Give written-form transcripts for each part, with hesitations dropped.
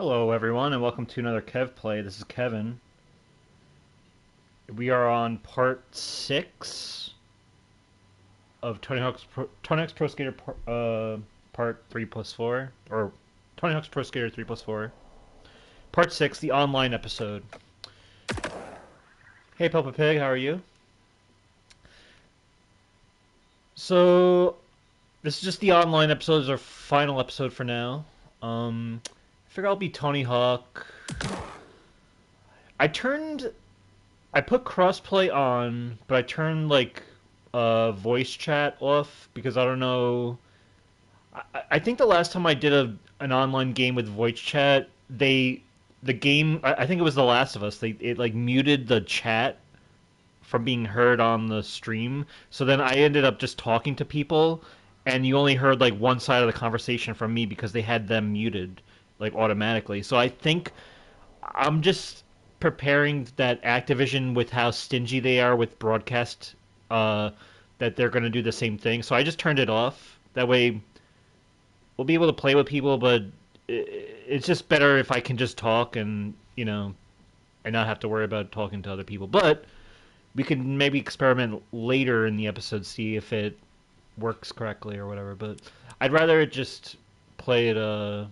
Hello, everyone, and welcome to another Kev Play. This is Kevin. We are on part 6 of Tony Hawk's Pro Skater part 3 plus 4, or Tony Hawk's Pro Skater 3 plus 4. Part 6, the online episode. Hey, Peppa Pig, how are you? So, this is just the online episode. This is our final episode for now. I figure I'll be Tony Hawk. I put crossplay on, but I turned like voice chat off because I don't know. I think the last time I did an online game with voice chat, the game I think it was The Last of Us. It like muted the chat from being heard on the stream. So then I ended up just talking to people, and you only heard like one side of the conversation from me because they had them muted like automatically. So I think I'm just preparing that Activision, with how stingy they are with broadcast, that they're going to do the same thing. So I just turned it off. That way, we'll be able to play with people, but it's just better if I can just talk and and not have to worry about talking to other people. But we can maybe experiment later in the episode, see if it works correctly or whatever. But I'd rather just play it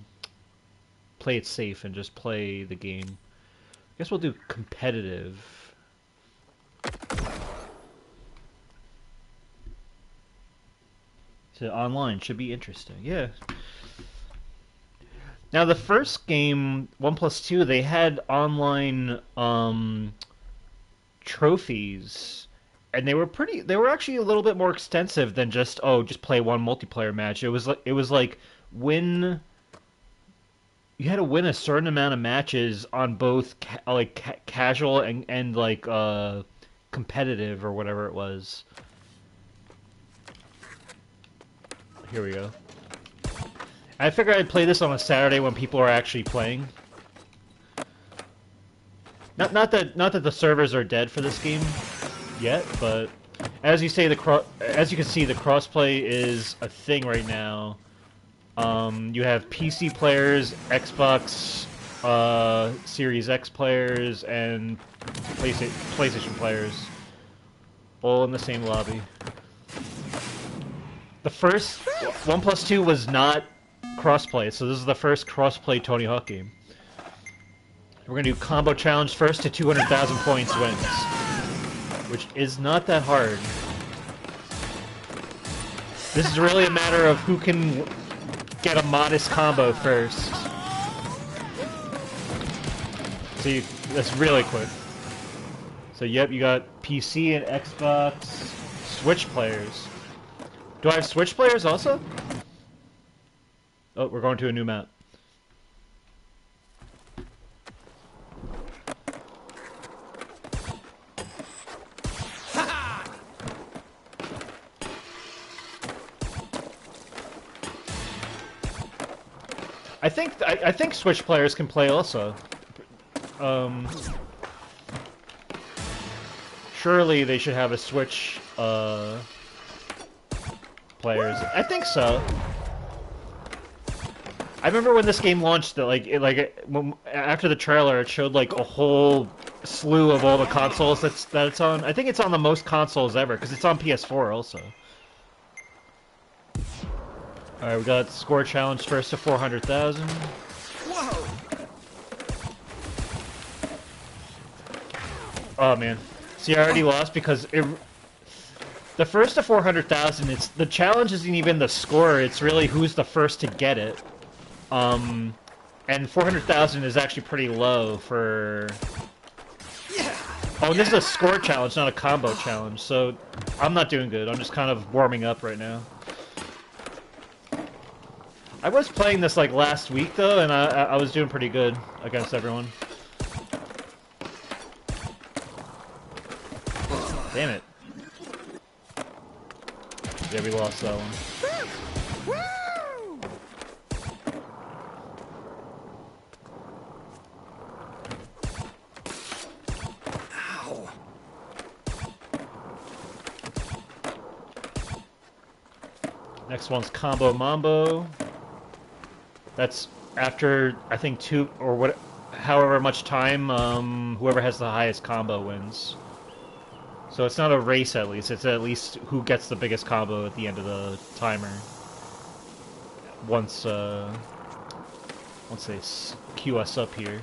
safe and just play the game. Guess we'll do competitive. So online should be interesting. Yeah. Now the first game, 1+2, they had online trophies, and they were actually a little bit more extensive than just play one multiplayer match. It was like win you had to win a certain amount of matches on both casual and like competitive or whatever it was. Here we go. I figured I'd play this on a Saturday when people are actually playing. Not that the servers are dead for this game yet, but as you say, as you can see, the crossplay is a thing right now. You have PC players, Xbox Series X players, and PlayStation players, all in the same lobby. The first 1+2 was not crossplay, so this is the first crossplay Tony Hawk game. We're gonna do combo challenge first to 200,000 points wins, which is not that hard. This is really a matter of who can get a modest combo first. See, that's really quick. So yep, you got PC and Xbox, Switch players. Do I have Switch players also? Oh, we're going to a new map. I think Switch players can play also. Surely they should have a Switch players. I think so. I remember when this game launched, after the trailer, it showed like a whole slew of all the consoles that it's on. I think it's on the most consoles ever because it's on PS4 also. All right, we got score challenge first to 400,000. Whoa! Oh man, see, I already lost because the first to 400,000. The challenge isn't even the score; it's really who's the first to get it. And 400,000 is actually pretty low for. Yeah. Oh, this is a score challenge, not a combo challenge. So I'm not doing good. I'm just kind of warming up right now. I was playing this like last week though, and I was doing pretty good against everyone. Damn it. Yeah, we lost that one. Ow. Next one's Combo Mambo. after I think two or what, however much time, whoever has the highest combo wins. So it's not a race at least. It's at least who gets the biggest combo at the end of the timer. Once they queue us up here.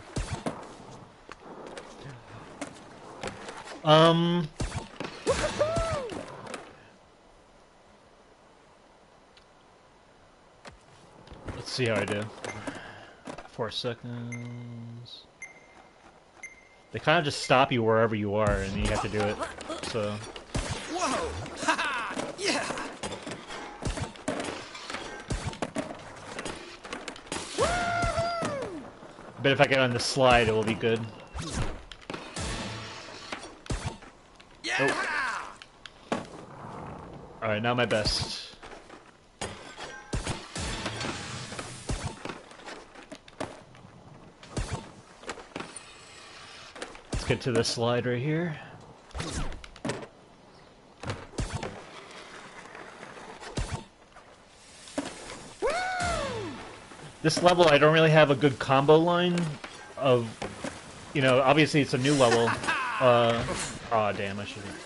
Let's see how I do. 4 seconds. They kind of just stop you wherever you are, and you have to do it. So. Whoa! Ha ha! Yeah! I bet if I get on the slide, it will be good. Yeah! Oh. Alright, now my best. Let's get to this slide right here. This level, I don't really have a good combo line of, you know, obviously it's a new level. Aw, damn, I should have.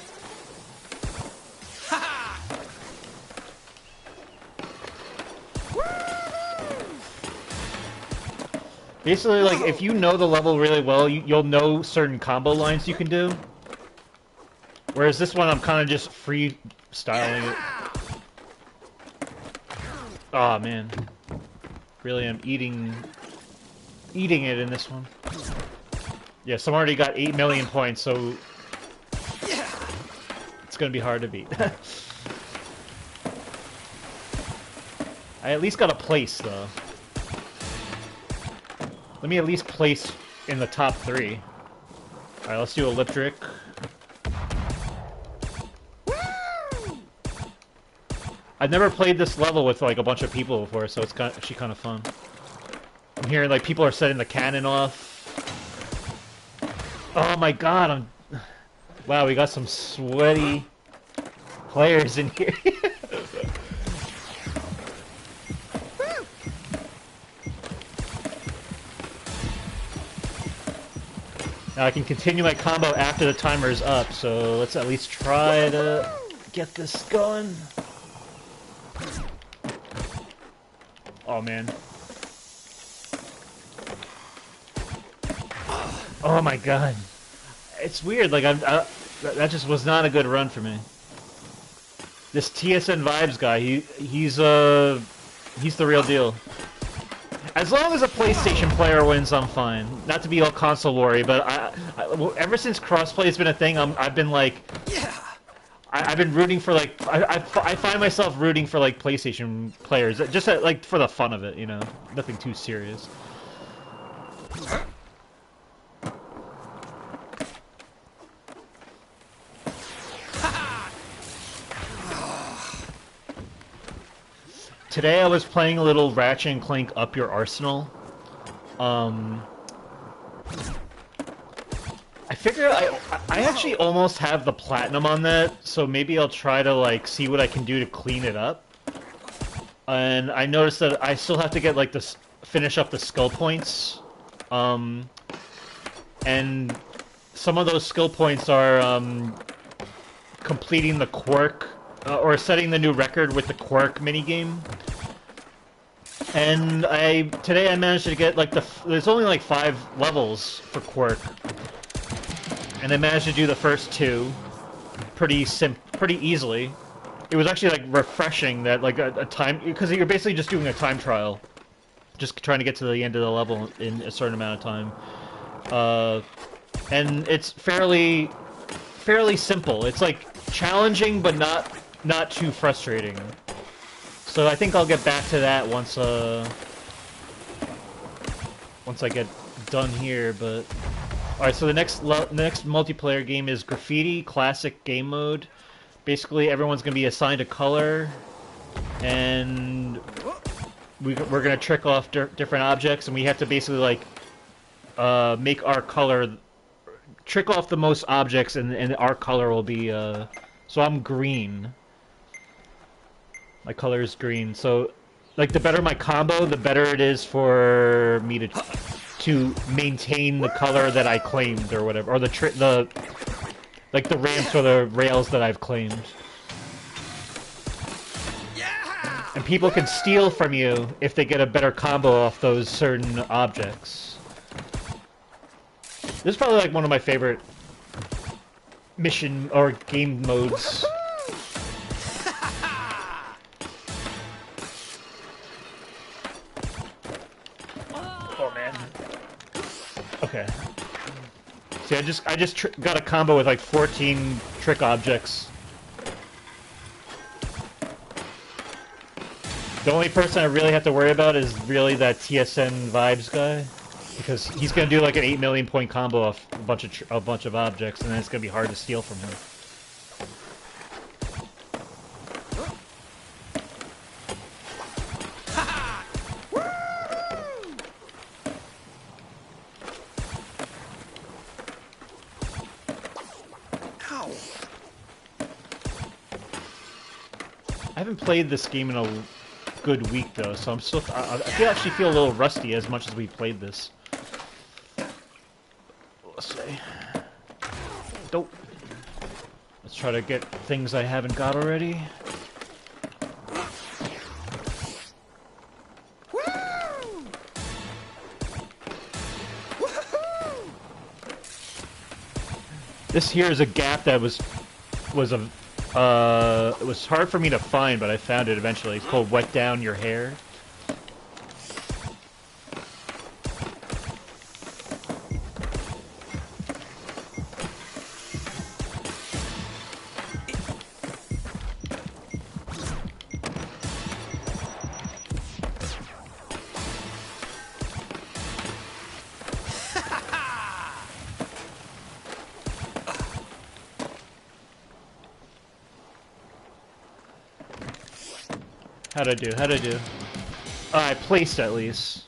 Basically, like, if you know the level really well, you'll know certain combo lines you can do. Whereas this one, I'm kind of just freestyling it. Aw, man. Really, I'm eating it in this one. Yeah, someone already got 8 million points, so it's gonna be hard to beat. I at least got a place, though. Let me at least place in the top 3. Alright, let's do a lip trick. I've never played this level with like a bunch of people before, so it's actually kind of fun. I'm hearing like people are setting the cannon off. Oh my god, wow, we got some sweaty players in here. Now I can continue my combo after the timer is up, so let's at least try to get this going. Oh man. Oh my god. It's weird, like that just was not a good run for me. This TSN Vibes guy, he's the real deal. As long as a PlayStation player wins, I'm fine. Not to be all console worry, but ever since crossplay has been a thing, I've been like, I've been rooting for like I find myself rooting for like PlayStation players just like for the fun of it, you know, nothing too serious. Today I was playing a little Ratchet and Clank Up Your Arsenal. I figure I actually almost have the platinum on that, so maybe I'll try to like see what I can do to clean it up. And I noticed that I still have to get like this finish up the skill points. And some of those skill points are completing the quirk or setting the new record with the quirk minigame. And today I managed to get like there's only like 5 levels for quirk. And I managed to do the first 2 pretty easily. It was actually like refreshing that like a time, because you're basically just doing a time trial, just trying to get to the end of the level in a certain amount of time. And it's fairly simple. It's like challenging, but not too frustrating. So I think I'll get back to that once I get done here. But all right, so the next multiplayer game is Graffiti Classic Game Mode. Basically, everyone's gonna be assigned a color, and we're gonna trick off different objects, and we have to basically like make our color, trick off the most objects, and our color will be so I'm green. My color is green, so Like, the better my combo, the better it is for me to maintain the color that I claimed or whatever, or the like the ramps or the rails that I've claimed. Yeah! And people can steal from you if they get a better combo off those certain objects. This is probably like one of my favorite mission or game modes. Oh man. Okay. See, I just got a combo with like 14 trick objects. The only person I really have to worry about is really that TSN Vibes guy, because he's gonna do like an 8 million point combo off a bunch of objects, and then it's gonna be hard to steal from him. Ow. I haven't played this game in a good week though, so I actually feel a little rusty as much as we played this. Let's see. Nope. Let's try to get things I haven't got already. This here is a gap that was it was hard for me to find, but I found it eventually. It's called Wet Down Your Hair. How'd I do? How'd I do? I placed at least.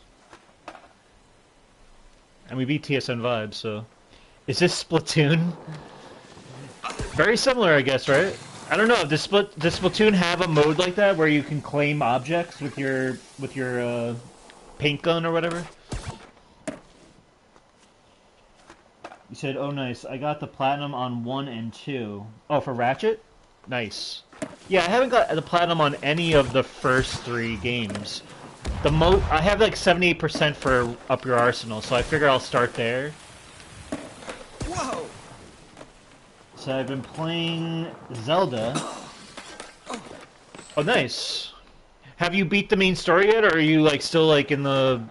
And we beat TSN Vibes, so... Is this Splatoon? Very similar, I guess, right? I don't know, does Splatoon have a mode like that where you can claim objects with your paint gun or whatever? You said, oh nice, I got the platinum on 1 and 2. Oh, for Ratchet? Nice. Yeah, I haven't got the platinum on any of the first 3 games. I have like 78% for Up Your Arsenal, so I figure I'll start there. Whoa! So I've been playing Zelda. Oh, nice. Have you beat the main story yet, or are you like still like in the?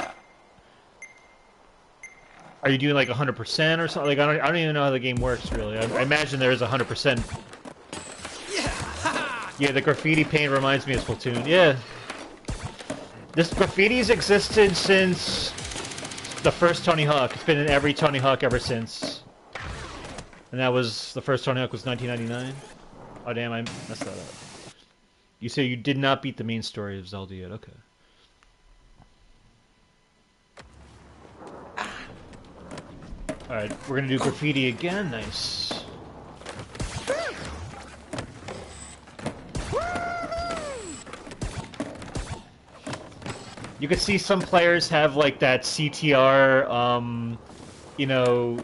Are you doing like 100% or something? Like I don't even know how the game works really. I imagine there is 100%. Yeah, the graffiti paint reminds me of Splatoon. Yeah. This graffiti's existed since the first Tony Hawk. It's been in every Tony Hawk ever since. And that was, the first Tony Hawk was 1999. Oh damn, I messed that up. You say you did not beat the main story of Zelda yet, okay. Alright, we're gonna do graffiti again, nice. You can see some players have like that CTR, you know,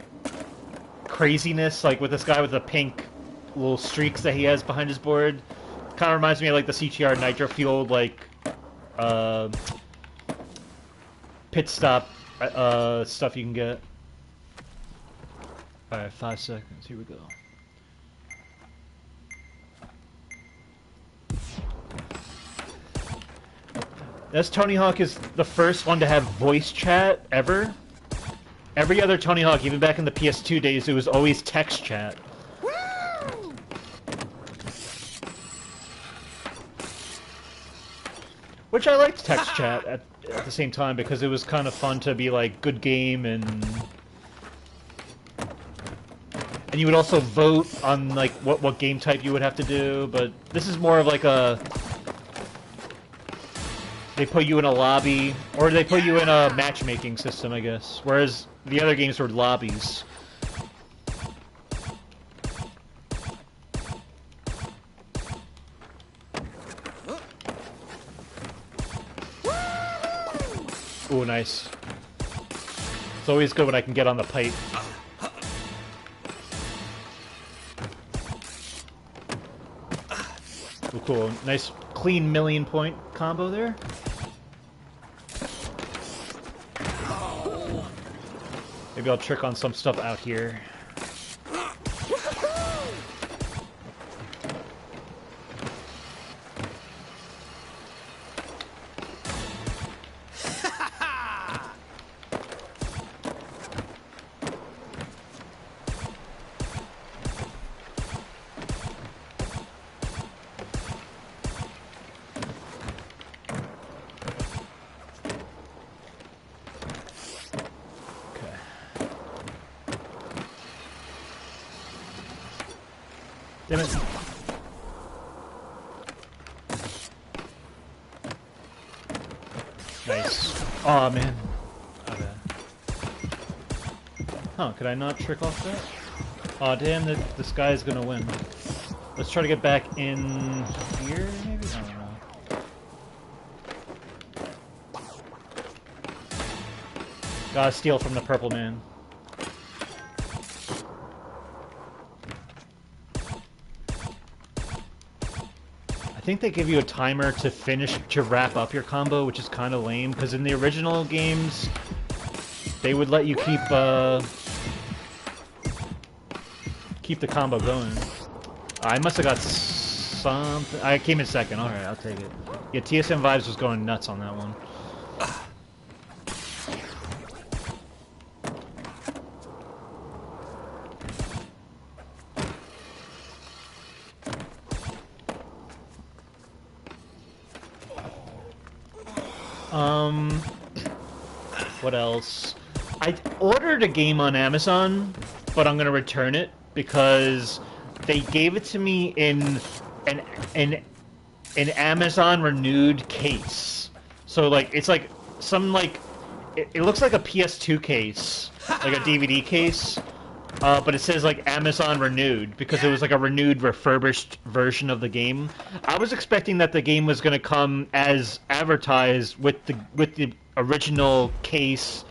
craziness, like with this guy with the pink little streaks that he has behind his board. Kind of reminds me of like the CTR nitro fueled like pit stop stuff you can get. All right, 5 seconds. Here we go. This Tony Hawk is the first one to have voice chat ever. Every other Tony Hawk, even back in the PS2 days, it was always text chat. Woo! Which I liked text chat at the same time because it was kind of fun to be like, good game, and you would also vote on like what game type you would have to do, but this is more of like a... They put you in a lobby, or they put you in a matchmaking system, I guess. Whereas the other games were lobbies. Ooh, nice. It's always good when I can get on the pipe. Ooh, cool. Nice, clean million-point combo there. Maybe I'll trick on some stuff out here. Damn it. Nice. Aw, man. Okay. Huh, could I not trick off that? Aw, damn, this guy's gonna win. Let's try to get back in here, maybe? I don't know. Gotta steal from the purple man. I think they give you a timer to wrap up your combo, which is kind of lame, because in the original games, they would let you keep the combo going. I must have got something. I came in second. Alright, I'll take it. Yeah, TSM Vibes was going nuts on that one. What else? I ordered a game on Amazon, but I'm gonna return it because they gave it to me in an Amazon renewed case. So like it's like some like it looks like a PS2 case, like a DVD case. But it says like Amazon renewed because it was like a renewed, refurbished version of the game. I was expecting that the game was going to come as advertised with the original case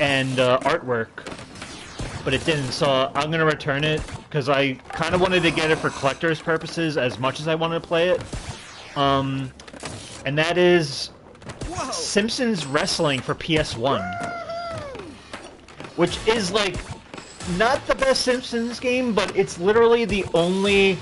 and artwork, but it didn't. So I'm going to return it because I kind of wanted to get it for collector's purposes as much as I wanted to play it. And that is Whoa. Simpsons Wrestling for PS1, which is like not the best Simpsons game, but it's literally the only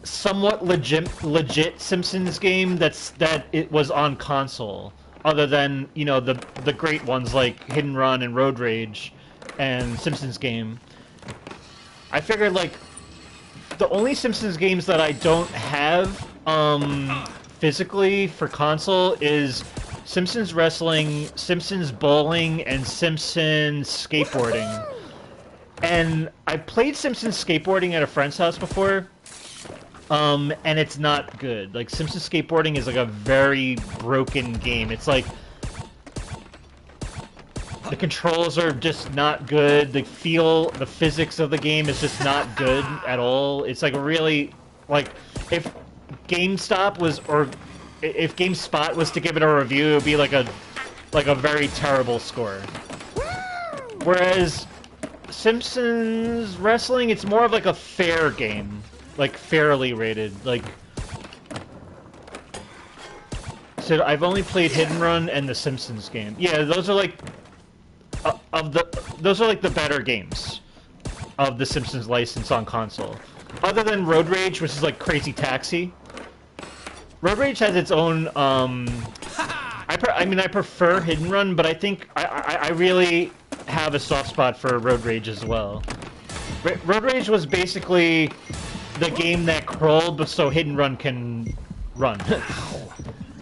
somewhat legit Simpsons game that it was on console, other than, you know, the great ones like Hidden Run and Road Rage and Simpsons Game. I figured like the only Simpsons games that I don't have physically for console is Simpsons Wrestling, Simpsons Bowling, and Simpsons Skateboarding. And I played Simpsons Skateboarding at a friend's house before, and it's not good. Like, Simpsons Skateboarding is like a very broken game. It's like the controls are just not good. The physics of the game is just not good at all. It's like really, like, if GameSpot was to give it a review, it would be like a very terrible score. Whereas Simpsons Wrestling, it's more of like a fair game, like fairly rated. Like, so I've only played Hidden Run and the Simpsons game. Yeah, those are like those are like the better games of the Simpsons license on console, other than Road Rage, which is like Crazy Taxi. Road Rage has its own, I mean, I prefer Hidden Run, but I think I really have a soft spot for Road Rage as well. Road Rage was basically the game that crawled so Hidden Run can run.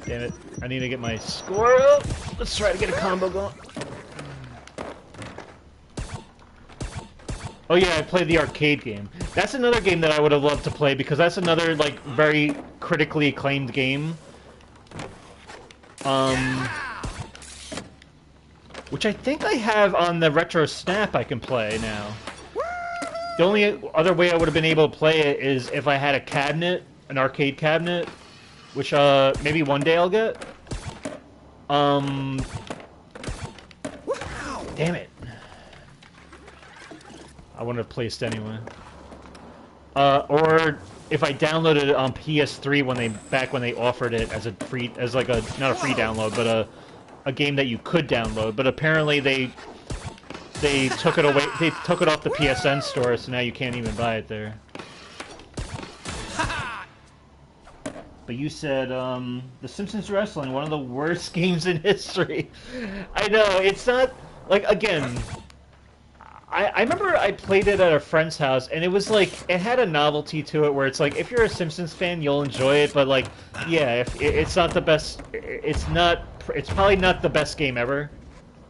Damn it. I need to get my score up. Let's try to get a combo going. Oh yeah, I played the arcade game. That's another game that I would have loved to play because that's another, like, very critically acclaimed game. Which I think I have on the Retro Snap I can play now. The only other way I would have been able to play it is if I had a cabinet, an arcade cabinet, which maybe one day I'll get. Wow. Damn it. I wouldn't have placed anyway. Or if I downloaded it on PS3 back when they offered it as a free, as like a, not a free download, but a game that you could download. But apparently they took it away, they took it off the PSN store, so now you can't even buy it there. But you said, The Simpsons Wrestling, one of the worst games in history. I know, it's not, like, again, I remember I played it at a friend's house, and it was like, it had a novelty to it where it's like, if you're a Simpsons fan, you'll enjoy it, but like, yeah, if it's not the best, it's probably not the best game ever.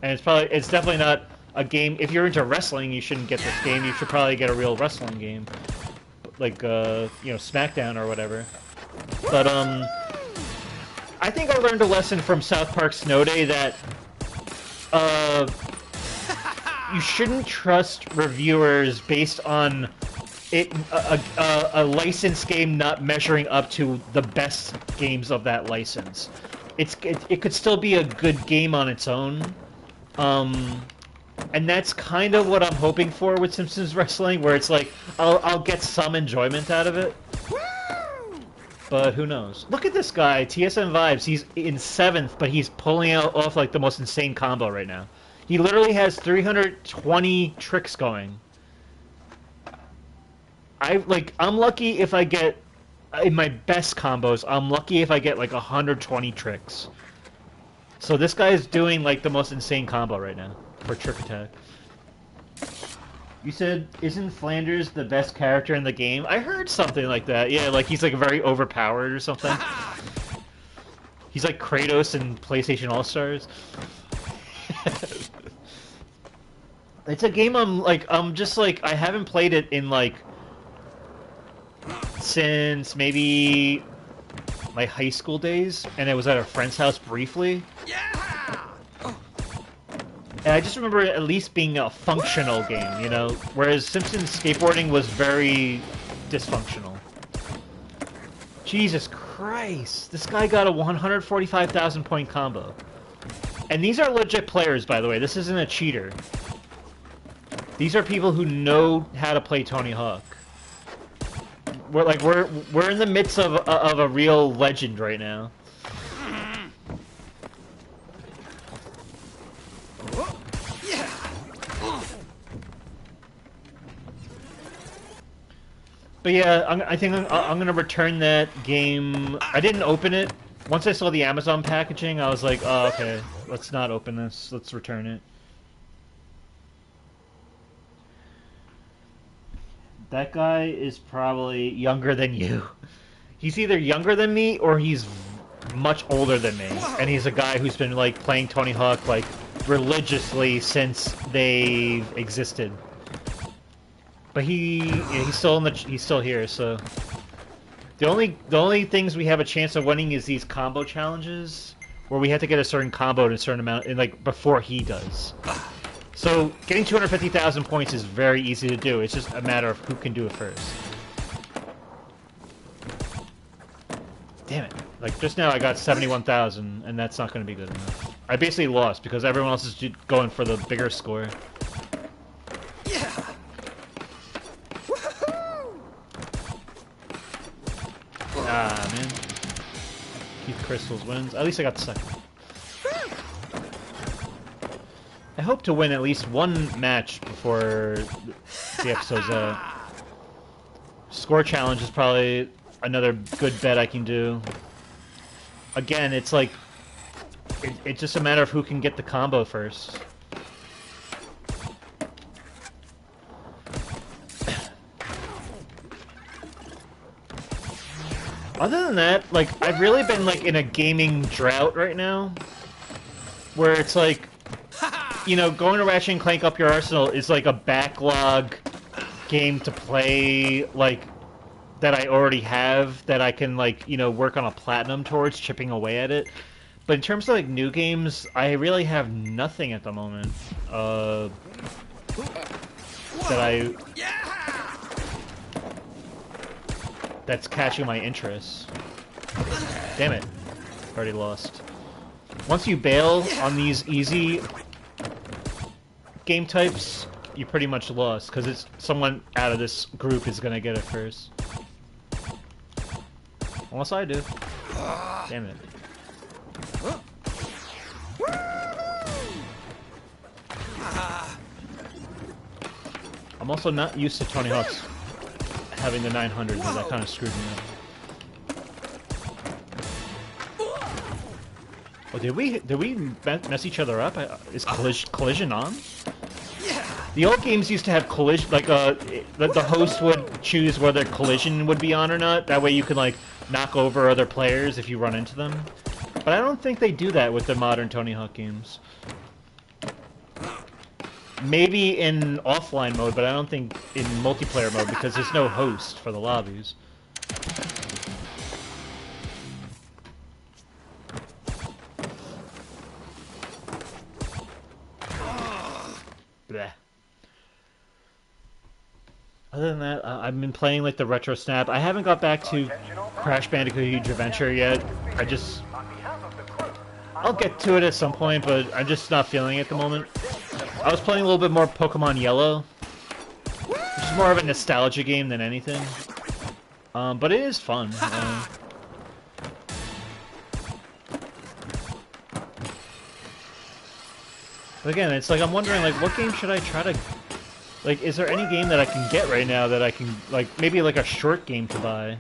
And it's definitely not a game, if you're into wrestling, you shouldn't get this game, you should probably get a real wrestling game. Like, you know, SmackDown or whatever. But, I think I learned a lesson from South Park Snow Day that, you shouldn't trust reviewers based on a licensed game not measuring up to the best games of that license. It could still be a good game on its own, and that's kind of what I'm hoping for with Simpsons Wrestling, where it's like I'll get some enjoyment out of it. But who knows? Look at this guy, TSM Vibes. He's in 7th, but he's pulling off like the most insane combo right now. He literally has 320 tricks going. I'm lucky if I get, in my best combos, I'm lucky if I get like 120 tricks. So this guy is doing like the most insane combo right now for Trick Attack. You said, isn't Flanders the best character in the game? I heard something like that. Yeah, like he's like very overpowered or something. He's like Kratos in PlayStation All-Stars. It's a game I'm just like, I haven't played it in like, since maybe my high school days, and it was at a friend's house briefly. Yeah. And I just remember it at least being a functional game, you know? Whereas Simpsons Skateboarding was very dysfunctional. Jesus Christ! This guy got a 145,000 point combo. And these are legit players, by the way. This isn't a cheater. These are people who know how to play Tony Hawk. We're in the midst of a real legend right now. But yeah, I think I'm gonna return that game. I didn't open it. Once I saw the Amazon packaging, I was like, oh, okay, let's not open this. Let's return it. That guy is probably younger than you. He's either younger than me or he's much older than me. And he's a guy who's been like playing Tony Hawk like religiously since they've existed. But he's still here, so the only things we have a chance of winning is these combo challenges where we have to get a certain combo in a certain amount in like before he does. So getting 250,000 points is very easy to do. It's just a matter of who can do it first. Damn it. Like, just now I got 71,000, and that's not going to be good enough. I basically lost because everyone else is going for the bigger score. Yeah. Ah, man. Keith Crystals wins. At least I got the second. I hope to win at least one match before the episode's out. Score challenge is probably another good bet I can do. Again, it's like... It's just a matter of who can get the combo first. Other than that, like, I've really been, like, in a gaming drought right now. Where it's like... You know, going to Ratchet and Clank Up Your Arsenal is like a backlog game to play, like, that I already have, that I can, like, you know, work on a platinum towards, chipping away at it. But in terms of, like, new games, I really have nothing at the moment, that's catching my interest. Damn it. Already lost. once you bail on these easy game types, you pretty much lost, because it's someone out of this group is gonna get it first. Unless I do. Damn it. I'm also not used to Tony Hawk's having the 900, so that kind of screwed me up. Oh, did we mess each other up? Is collision on? The old games used to have collision, like the host would choose whether collision would be on or not. That way you could like knock over other players if you run into them. But I don't think they do that with the modern Tony Hawk games. Maybe in offline mode, but I don't think in multiplayer mode because there's no host for the lobbies. Bleh. Other than that, I've been playing like the Retro Snap. I haven't got back to Crash Bandicoot Huge Adventure yet. I'll get to it at some point, but I'm just not feeling it at the moment. I was playing a little bit more Pokemon Yellow, which is more of a nostalgia game than anything. But it is fun. But again, it's like I'm wondering, like, what game should I try to... Like, is there any game that I can get right now that I can, like, maybe like a short game to buy?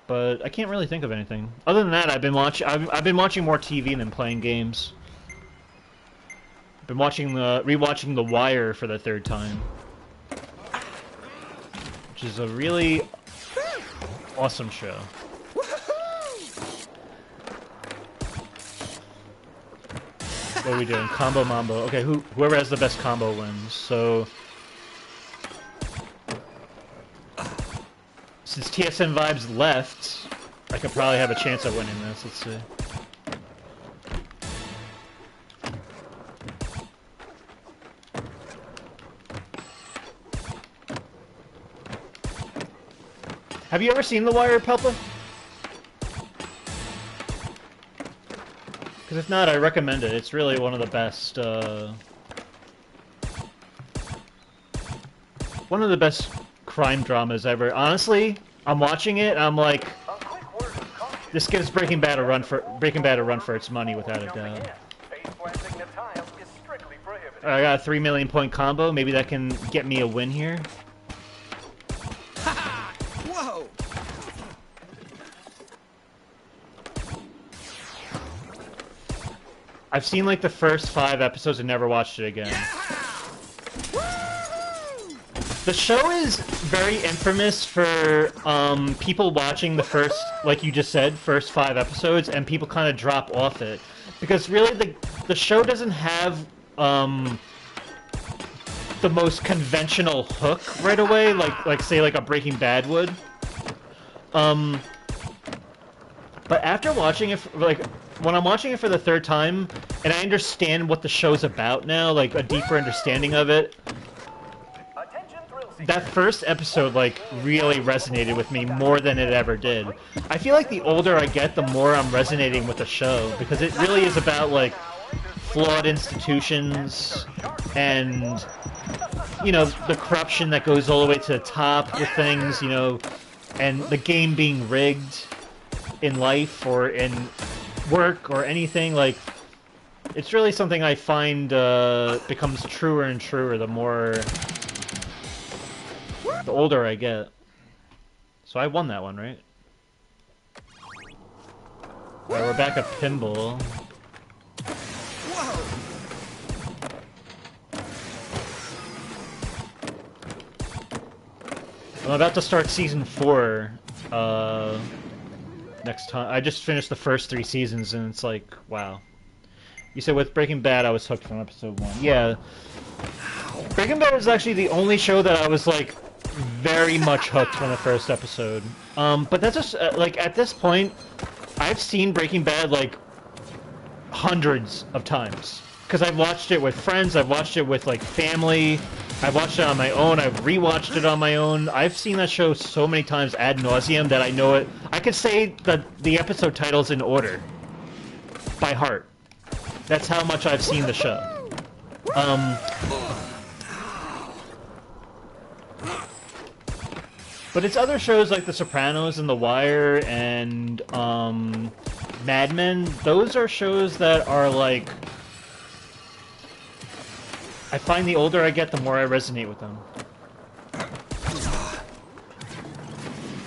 But I can't really think of anything. Other than that, I've been watching more TV than playing games. I've been rewatching The Wire for the third time, which is a really awesome show. What are we doing? Combo Mambo. Okay, whoever has the best combo wins. So, since TSN Vibes left, I could probably have a chance at winning this. Let's see. Have you ever seen The Wire, Pelpa? Because if not, I recommend it. It's really one of the best, crime dramas ever. Honestly, I'm watching it, and I'm like, this gives Breaking Bad a run for its money, without a doubt. I got a 3 million point combo. Maybe that can get me a win here. Whoa! I've seen like the first 5 episodes and never watched it again. The show is very infamous for people watching the first, like you just said, first 5 episodes, and people kind of drop off it. Because really the show doesn't have the most conventional hook right away, like say like a Breaking Bad would. But after watching it, when I'm watching it for the 3rd time, and I understand what the show's about now, like a deeper understanding of it, that first episode, like, really resonated with me more than it ever did. I feel like the older I get, the more I'm resonating with the show, because it really is about, like, flawed institutions, and, you know, the corruption that goes all the way to the top with things, you know, and the game being rigged in life or in work or anything. Like, it's really something I find becomes truer and truer the older I get. So I won that one, right? Alright, we're back at pinball. Whoa! I'm about to start season 4 next time. I just finished the first 3 seasons, and it's like, wow. You said with Breaking Bad, I was hooked from episode 1. Yeah. Breaking Bad is actually the only show that I was, like, very much hooked from the first episode. But that's just, like, at this point, I've seen Breaking Bad, like, hundreds of times. Because I've watched it with friends, I've watched it with, like, family, I've watched it on my own, I've rewatched it on my own. I've seen that show so many times ad nauseum that I know it. I could say the episode titles in order. by heart. That's how much I've seen the show. But it's other shows like The Sopranos and The Wire and Mad Men. Those are shows that are like... I find the older I get, the more I resonate with them.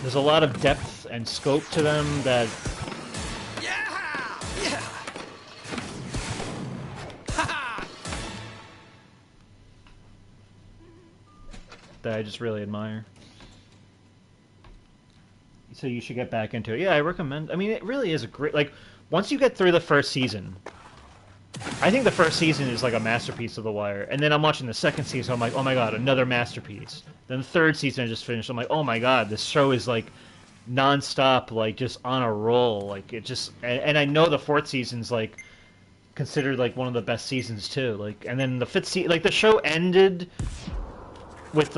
There's a lot of depth and scope to them that... that I just really admire. So you should get back into it. Yeah, I recommend... I mean, it really is a great... Like, once you get through the first season... I think the first season is like a masterpiece of The Wire. And then I'm watching the second season, I'm like, oh my god, another masterpiece. Then the third season I just finished, I'm like, oh my god, this show is like non-stop, like just on a roll. Like, it just... And I know the fourth season's like considered like one of the best seasons too. Like, and then the fifth season... Like, the show ended with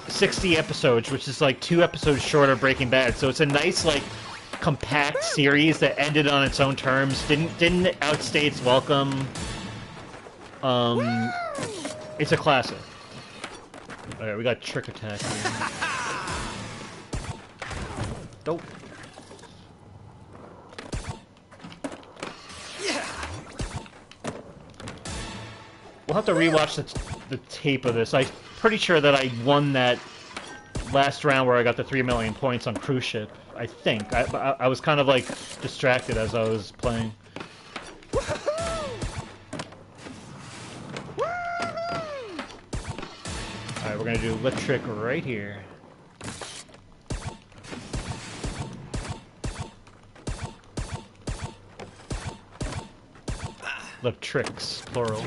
60 episodes, which is like 2 episodes short of Breaking Bad. So it's a nice, like, compact series that ended on its own terms. Didn't outstay its welcome. It's a classic. Alright, we got Trick Attack here. Dope. We'll have to rewatch the tape of this. I'm pretty sure that I won that last round where I got the 3 million points on Cruise Ship. I think. I was kind of like distracted as I was playing. Alright, we're gonna do Lip Trick right here. Lip Tricks, plural.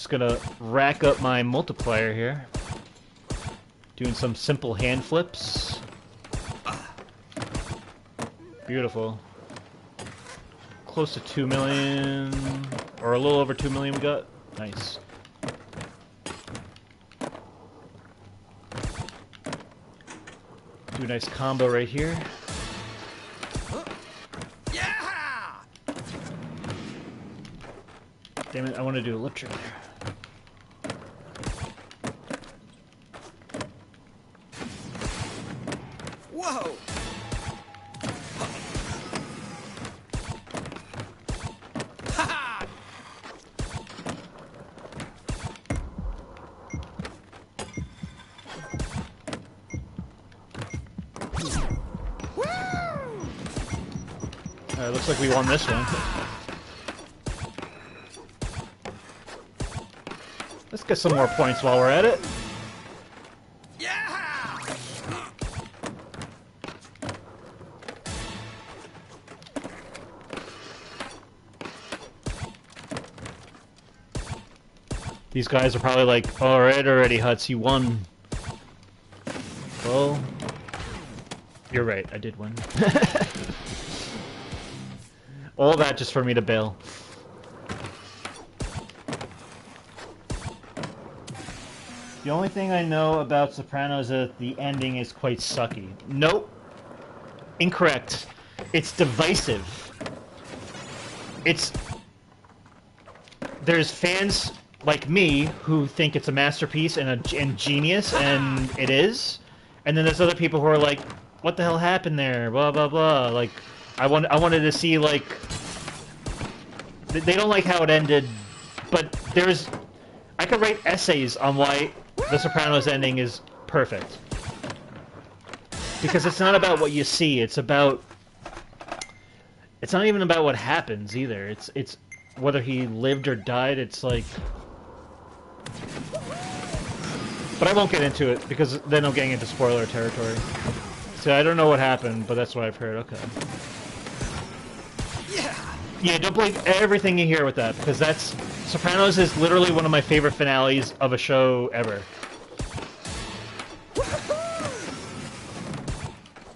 Gonna rack up my multiplier here. Doing some simple hand flips. Beautiful. Close to 2 million, or a little over 2 million we got. Nice. Do a nice combo right here. Damn it, I want to do a lip trick there. Whoa! Ha! Alright, looks like we won this one. Let's get some more points while we're at it. These guys are probably like, alright already, Huts, you won. Well, you're right, I did win. All that just for me to bail. The only thing I know about Sopranos is that the ending is quite sucky. Nope. Incorrect. It's divisive. There's fans like me who think it's a masterpiece and genius, and it is. And then there's other people who are like, what the hell happened there? Blah, blah, blah. Like, I wanted to see, like... They don't like how it ended, but there's... I could write essays on why The Sopranos ending is perfect. Because it's not about what you see, it's about... It's not even about what happens, either. It's whether he lived or died, it's like... But I won't get into it, because then I'm getting into spoiler territory. So I don't know what happened, but that's what I've heard. Okay. Yeah, don't believe everything you hear with that, because that's... Sopranos is literally one of my favorite finales of a show ever.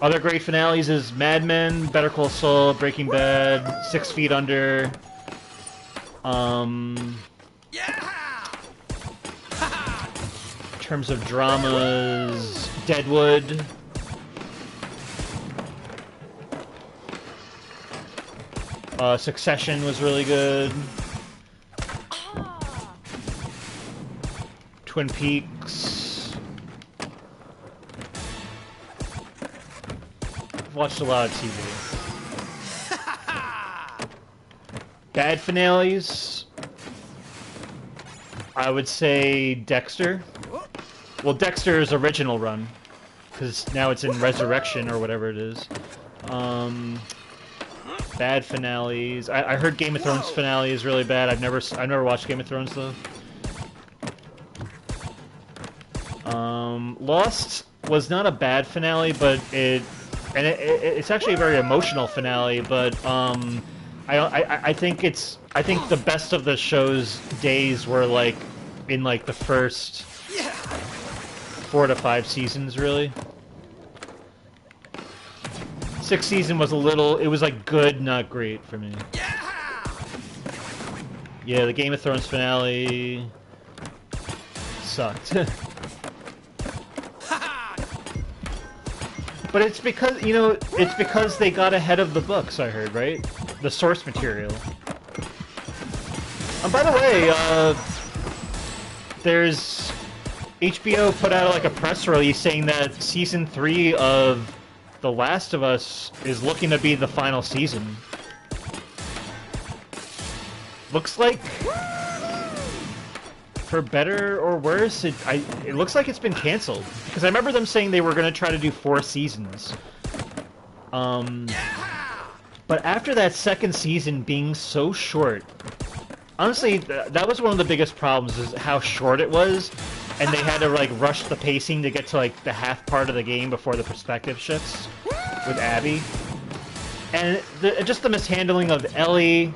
Other great finales is Mad Men, Better Call Saul, Breaking Bad, 6 Feet Under. terms of dramas, Deadwood. Succession was really good. Twin Peaks. I've watched a lot of TV. Bad finales. I would say Dexter. Well, Dexter's original run, because now it's in Resurrection or whatever it is. Bad finales. I heard Game of Thrones finale is really bad. I've never watched Game of Thrones though. Lost was not a bad finale, but it's actually a very emotional finale. But I think the best of the show's days were like in like the first 4 to 5 seasons, really. 6th season was it was like good, not great for me. Yeah, the Game of Thrones finale sucked. But it's because, it's because they got ahead of the books, I heard, right? The source material. And by the way, there's... HBO put out like a press release saying that Season 3 of The Last of Us is looking to be the final season. Looks like... For better or worse, it looks like it's been canceled. Because I remember them saying they were going to try to do 4 seasons. But after that second season being so short... Honestly, that was one of the biggest problems, is how short it was. And they had to, like, rush the pacing to get to, like, the half part of the game before the perspective shifts with Abby. And just the mishandling of Ellie...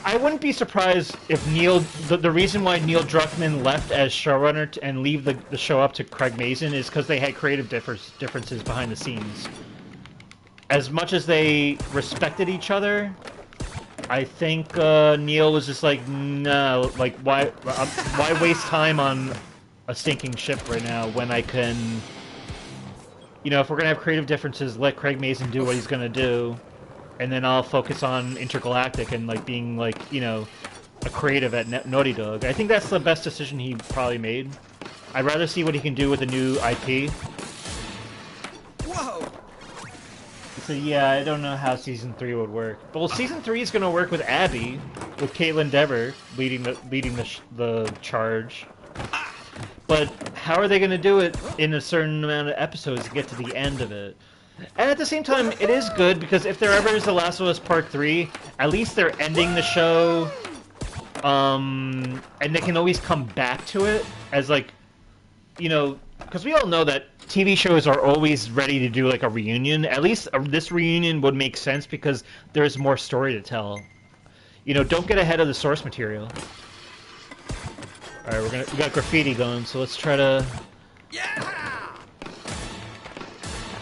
I wouldn't be surprised if the reason why Neil Druckmann left as showrunner and leave the show up to Craig Mazin is because they had creative differences behind the scenes. As much as they respected each other, I think Neil was just like, no, like why waste time on a sinking ship right now when I can, if we're gonna have creative differences, let Craig Mazin do what he's gonna do. And then I'll focus on Intergalactic and, like, being, like, a creative at Naughty Dog. I think that's the best decision he probably made. I'd rather see what he can do with a new IP. Whoa! So, yeah, I don't know how Season 3 would work. But, well, Season 3 is going to work with Abby, with Caitlin Dever leading the charge. But how are they going to do it in a certain amount of episodes to get to the end of it? And at the same time, it is good, because if there ever is The Last of Us Part 3, at least they're ending the show, and they can always come back to it as, like, because we all know that TV shows are always ready to do, like, a reunion. At least this reunion would make sense, because there's more story to tell. Don't get ahead of the source material. Alright, we got graffiti going, so let's try to...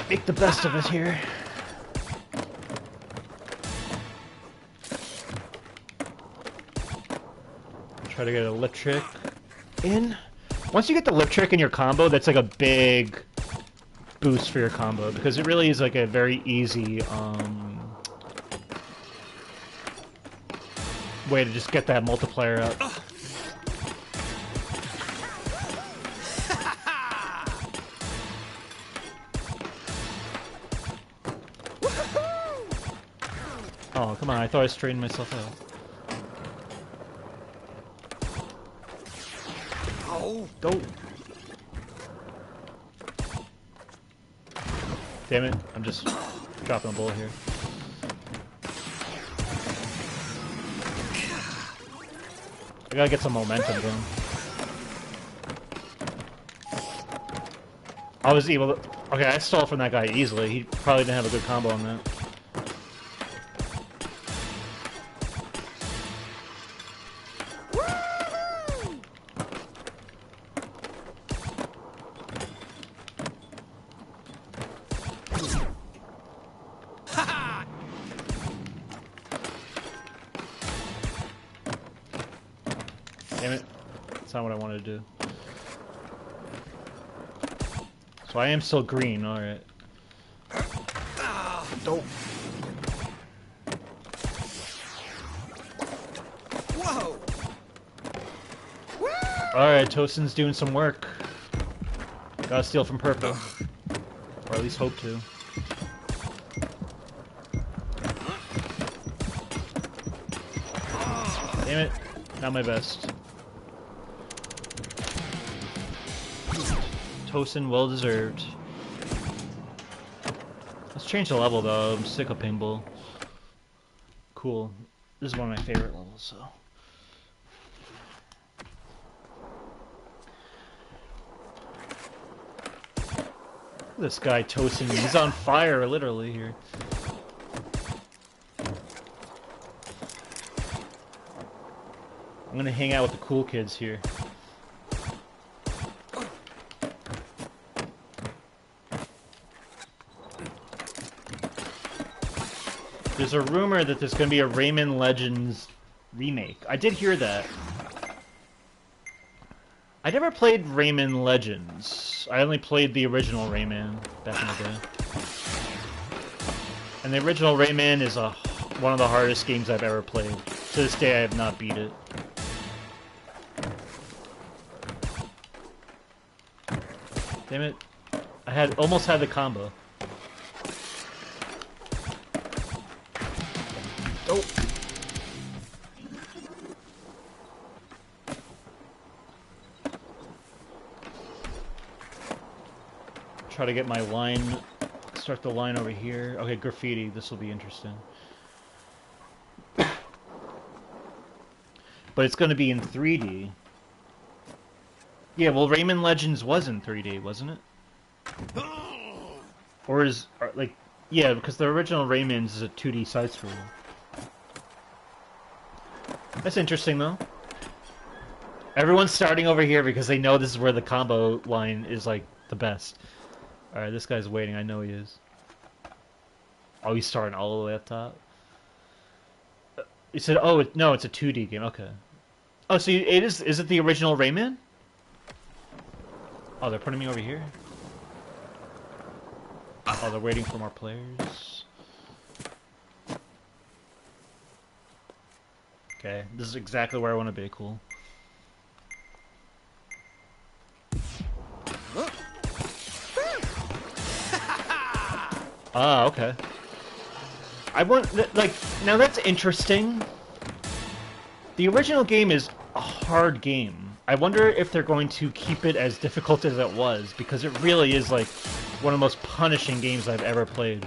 make the best of it here. Try to get a lip trick in. Once you get the lip trick in your combo, that's like a big boost for your combo, because it really is like a very easy way to just get that multiplier up. Oh, come on, I thought I straightened myself out. Oh! Go! Damn it, I'm just dropping a bullet here. I gotta get some momentum going. I was able to... Okay, I stole from that guy easily. He probably didn't have a good combo on that. That's not what I wanted to do. So I am still green, alright. Don't. Whoa! Alright, Tosin's doing some work. Gotta steal from purple. Or at least hope to. Damn it. Not my best. Tosin, well deserved. Let's change the level though. I'm sick of pinball. Cool. This is one of my favorite levels, so. This guy Tosin, he's on fire literally here. I'm gonna hang out with the cool kids here. There's a rumor that there's gonna be a Rayman Legends remake. I did hear that. I never played Rayman Legends. I only played the original Rayman back in the day. And the original Rayman is one of the hardest games I've ever played. To this day, I have not beat it. Damn it. I almost had the combo. Oh. Try to get my line, start the line over here. Okay, graffiti, this will be interesting. But it's going to be in 3D. Yeah, well, Rayman Legends was in 3D, wasn't it? Or like, yeah, because the original Rayman's is a 2D side-scroller. That's interesting, though. Everyone's starting over here because they know this is where the combo line is, like, the best. Alright, this guy's waiting. I know he is. Oh, he's starting all the way up top. He said, oh, no, it's a 2D game. Okay. Oh, so it is it the original Rayman? Oh, they're putting me over here? Oh, they're waiting for more players. Okay, this is exactly where I want to be. Cool. Ah, okay. I want, like, now that's interesting. The original game is a hard game. I wonder if they're going to keep it as difficult as it was, because it really is, like, one of the most punishing games I've ever played.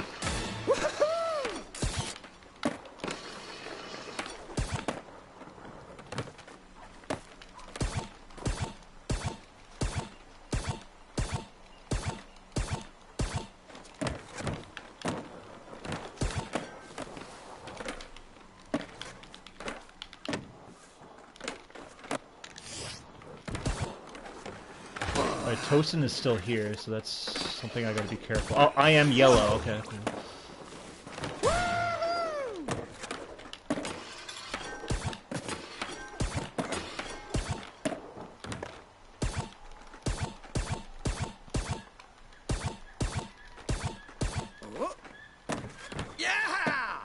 Tosin is still here, so that's something I gotta be careful. Oh, I am yellow. Okay, cool. Yeah!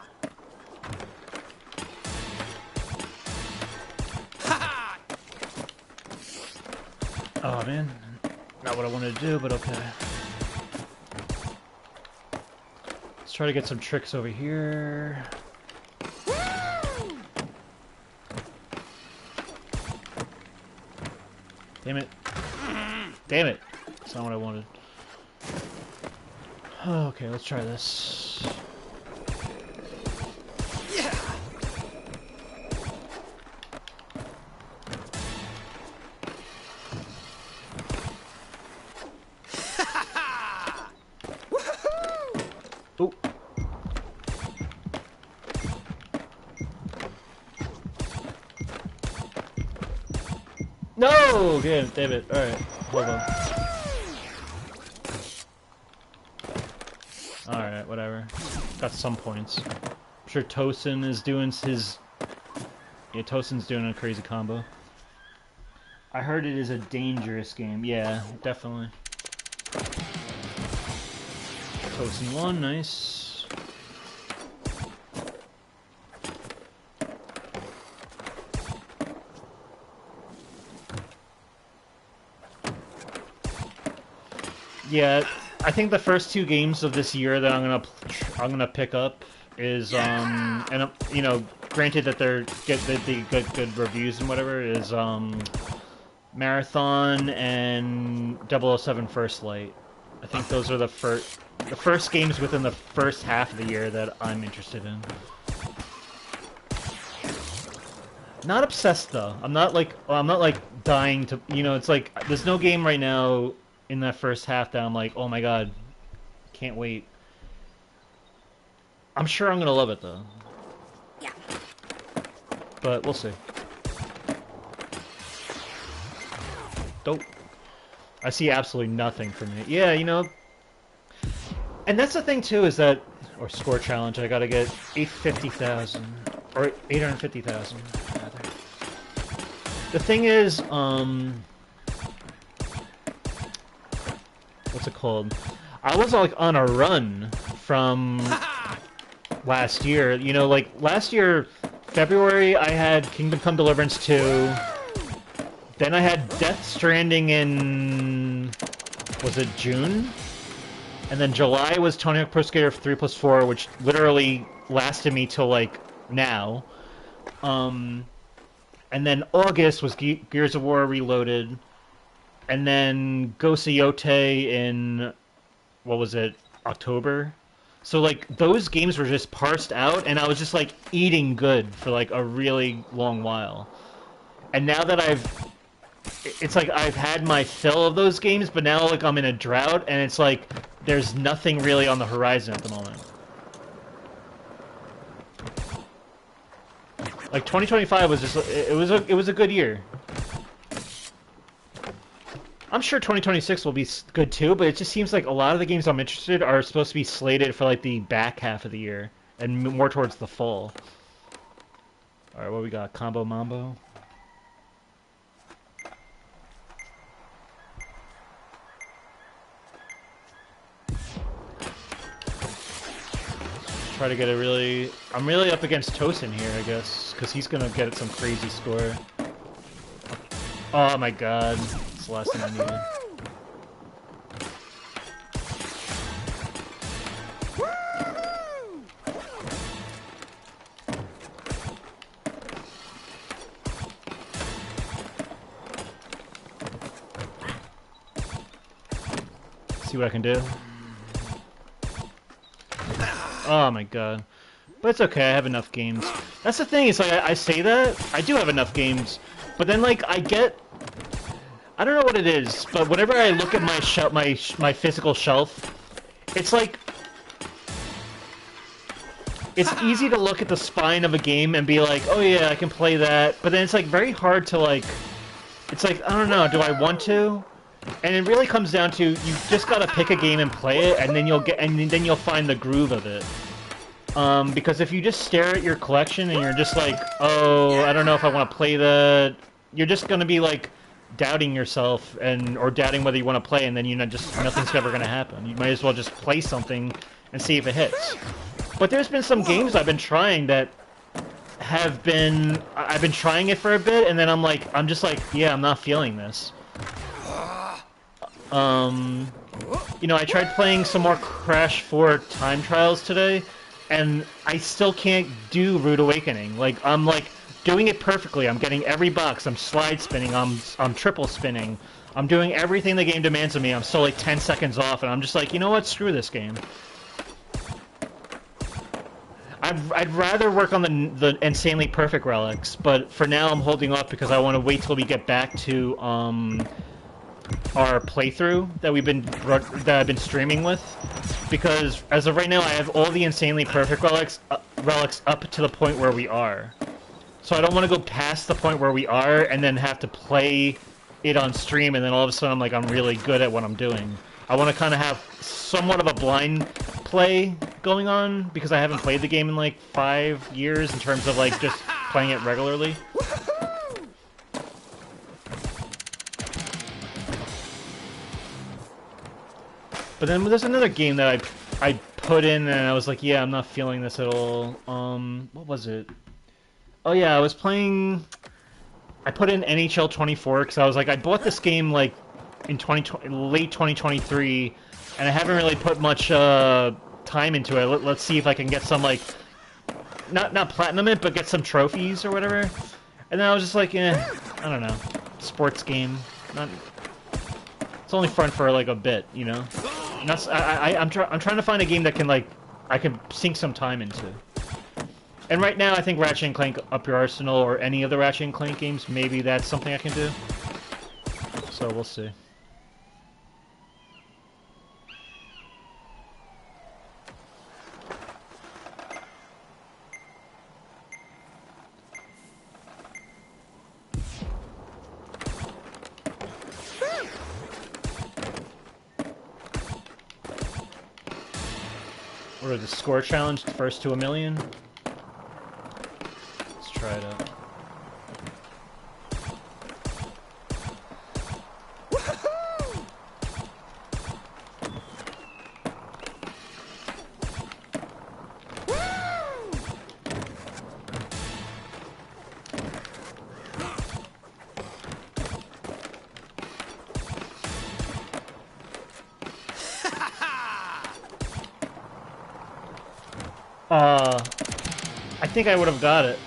Oh man. Not what I wanted to do, but okay. Let's try to get some tricks over here. Damn it. Damn it. That's not what I wanted. Okay, let's try this. Oh. No! Damn it. Alright, hold on. Alright, whatever. Got some points. I'm sure Tosin is doing his... Yeah, Tosin's doing a crazy combo. I heard it is a dangerous game. Yeah, definitely. Tosin 1, nice. Yeah, I think the first 2 games of this year that I'm gonna pick up is and you know, granted that they get good reviews and whatever, is Marathon and 007 First Light. I think those are the first games within the first half of the year that I'm interested in. Not obsessed though. I'm not like dying to, you know, it's like there's no game right now in that first half that I'm like, oh my god, can't wait. I'm sure I'm gonna love it though. Yeah. But we'll see. Dope. I see absolutely nothing from it. Yeah, you know. And that's the thing too, is that, or score challenge, I gotta get 850,000 or 850,000 rather. The thing is, what's it called? I was like on a run from last year. You know, like last year, February, I had Kingdom Come Deliverance 2. Then I had Death Stranding in, was it June? And then July was Tony Hawk Pro Skater 3+4, which literally lasted me till like now. And then August was Gears of War Reloaded. And then Ghost of Yotei in, what was it, October? So like those games were just parsed out, and I was just like eating good for like a really long while. And now that it's like I've had my fill of those games, but now like I'm in a drought, and it's like there's nothing really on the horizon at the moment. Like 2025 was just it was a good year. I'm sure 2026 will be good too, but it just seems like a lot of the games I'm interested in are supposed to be slated for like the back half of the year and more towards the fall. All right, what we got? Combo Mambo. Try to get a really... I'm really up against Tosin here, I guess, because he's going to get some crazy score. Oh my god. It's the last thing I needed. See what I can do. Oh my god. But it's okay, I have enough games. That's the thing, it's like, I say that, I do have enough games, but then like, I don't know what it is, but whenever I look at my shelf, my physical shelf, it's like, it's easy to look at the spine of a game and be like, oh yeah, I can play that, but then it's like very hard to like, it's like, I don't know, do I want to? And it really comes down to, you just gotta pick a game and play it, and then you'll find the groove of it. Because if you just stare at your collection and you're just like, oh, I don't know if I want to play that, you're just gonna be like doubting yourself or doubting whether you want to play, and then nothing's ever gonna happen. You might as well just play something and see if it hits. But there's been some games I've been trying that I've been trying it for a bit, and then I'm just like, yeah, I'm not feeling this. You know, I tried playing some more Crash 4 Time Trials today, and I still can't do Rude Awakening. Like, I'm like doing it perfectly. I'm getting every box. I'm slide spinning. I'm triple spinning. I'm doing everything the game demands of me. I'm still like 10 seconds off, and I'm just like, you know what? Screw this game. I'd rather work on the insanely perfect relics, but for now I'm holding off because I want to wait till we get back to our playthrough that I've been streaming with, because as of right now I have all the insanely perfect relics up to the point where we are. So I don't want to go past the point where we are and then have to play it on stream, and then all of a sudden I'm like, I'm really good at what I'm doing. I want to kind of have somewhat of a blind play going on, because I haven't played the game in like 5 years in terms of like just playing it regularly. But then there's another game that I put in and I was like, yeah, I'm not feeling this at all. What was it? Oh yeah, I was playing. I put in NHL 24 because I was like, I bought this game like in late 2023, and I haven't really put much time into it. Let's see if I can get some like not platinum it, but get some trophies or whatever. And then I was just like, I don't know, sports game. Not. It's only fun for like a bit, you know. I'm trying to find a game that can like I can sink some time into. And right now, I think Ratchet and Clank Up Your Arsenal or any of the Ratchet and Clank games, maybe that's something I can do. So we'll see. Or the score challenge, first to 1,000,000. Let's try it out. I think I would have got it.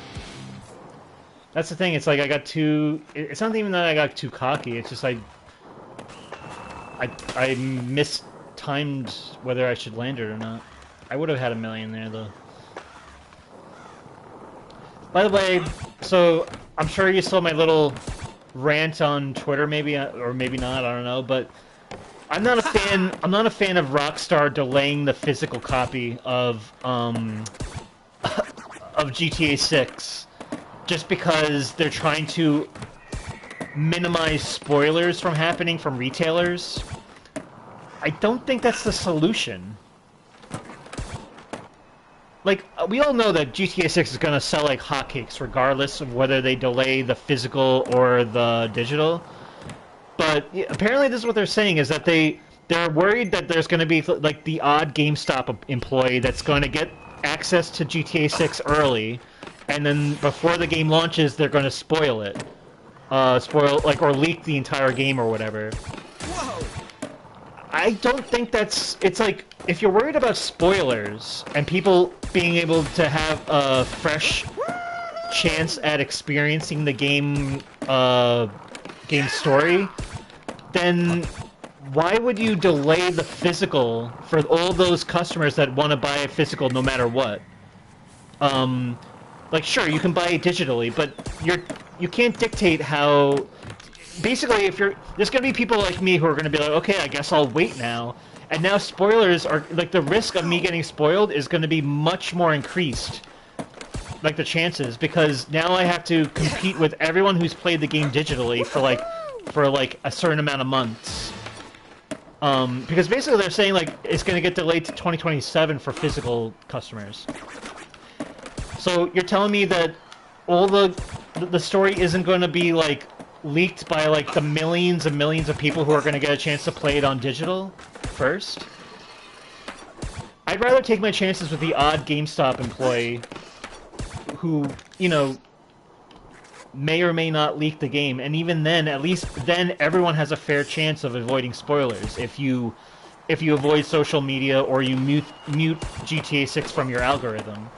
That's the thing, it's like I got too... It's not even that I got too cocky, it's just I mistimed whether I should land it or not. I would have had 1,000,000 there, though. By the way, so I'm sure you saw my little rant on Twitter, maybe, or maybe not, I don't know, but I'm not a fan. I'm not a fan of Rockstar delaying the physical copy of GTA 6, just because they're trying to minimize spoilers from happening from retailers. I don't think that's the solution. Like, we all know that GTA 6 is going to sell like hotcakes regardless of whether they delay the physical or the digital. But apparently this is what they're saying, is that they're worried that there's going to be like the odd GameStop employee that's going to get access to GTA 6 early, and then before the game launches they're going to spoil it. Or leak the entire game or whatever. Whoa! I don't think that's... It's like, if you're worried about spoilers and people being able to have a fresh chance at experiencing the game story, then why would you delay the physical for all those customers that want to buy a physical no matter what? Like, sure, you can buy it digitally, but you can't dictate how... Basically, there's gonna be people like me who are gonna be like, okay, I guess I'll wait now. And now spoilers are... Like, the risk of me getting spoiled is gonna be much more increased. Like, the chances, because now I have to compete with everyone who's played the game digitally for a certain amount of months. Because basically they're saying, like, it's gonna get delayed to 2027 for physical customers. So you're telling me that all the story isn't going to be like leaked by like the millions and millions of people who are going to get a chance to play it on digital first? I'd rather take my chances with the odd GameStop employee who, you know, may or may not leak the game, and even then, at least then everyone has a fair chance of avoiding spoilers if you avoid social media or you mute GTA 6 from your algorithm.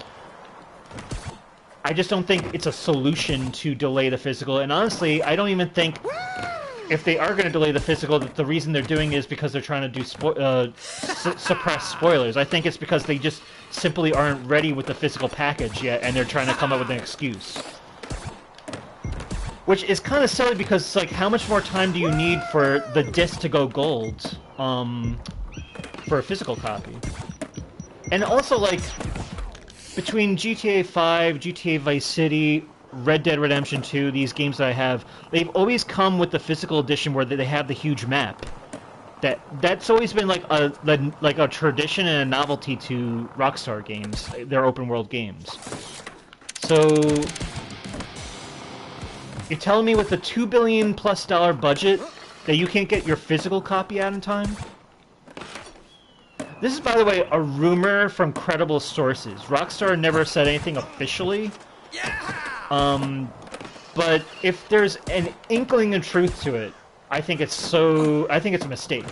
I just don't think it's a solution to delay the physical, and honestly, I don't even think if they are going to delay the physical that the reason they're doing it is because they're trying to do suppress spoilers. I think it's because they just simply aren't ready with the physical package yet, and they're trying to come up with an excuse. Which is kind of silly because it's like, how much more time do you need for the disc to go gold for a physical copy? And also, like, between GTA 5, GTA Vice City, Red Dead Redemption 2, these games that I have, they've always come with the physical edition where they have the huge map. That's always been like a tradition and a novelty to Rockstar games, their open world games. So you're telling me with a $2 billion+ budget that you can't get your physical copy out in time? This is, by the way, a rumor from credible sources. Rockstar never said anything officially. Yeah! But if there's an inkling of truth to it, I think it's a mistake.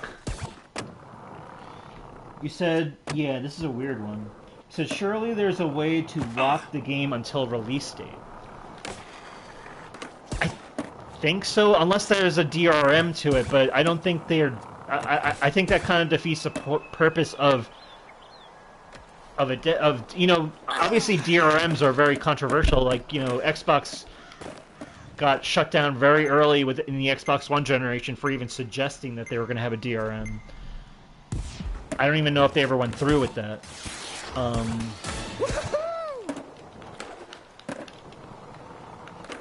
You said, yeah, this is a weird one. You said, surely there's a way to lock the game until release date. I think so, unless there's a DRM to it, but I don't think they're... I think that kind of defeats the purpose of you know, obviously DRMs are very controversial. Like, you know, Xbox got shut down very early in the Xbox One generation for even suggesting that they were going to have a DRM. I don't even know if they ever went through with that.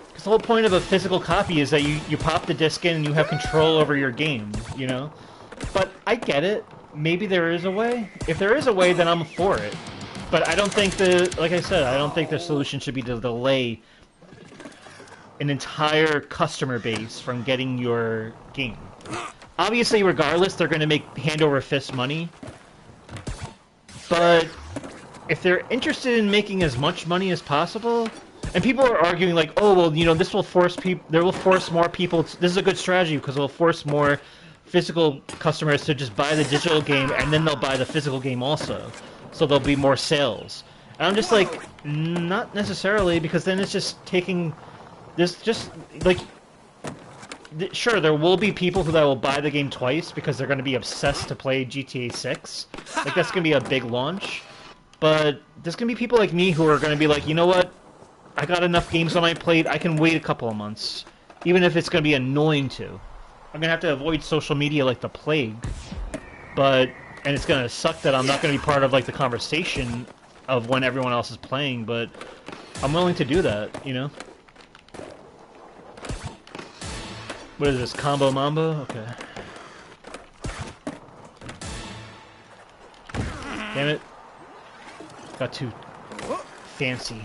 Because the whole point of a physical copy is that you pop the disc in and you have control over your game, you know? But I get it. Maybe there is a way. If there is a way, then I'm for it. But I don't think like I said, I don't think the solution should be to delay an entire customer base from getting your game. Obviously, regardless, they're going to make hand over fist money. But if they're interested in making as much money as possible, and people are arguing like, oh, well, you know, this will force people, there will force more people, this is a good strategy because it will force more physical customers to just buy the digital game and then they'll buy the physical game also. So there'll be more sales. And I'm just like, not necessarily, because then it's just taking this, just like, sure, there will be people that will buy the game twice because they're going to be obsessed to play GTA 6. Like, that's going to be a big launch. But there's going to be people like me who are going to be like, you know what? I got enough games on my plate, I can wait a couple of months. Even if it's going to be annoying to. I'm going to have to avoid social media like the plague. And it's going to suck that I'm not going to be part of, like, the conversation of when everyone else is playing, but I'm willing to do that, you know? What is this, Combo Mambo? Okay. Damn it. Got too fancy.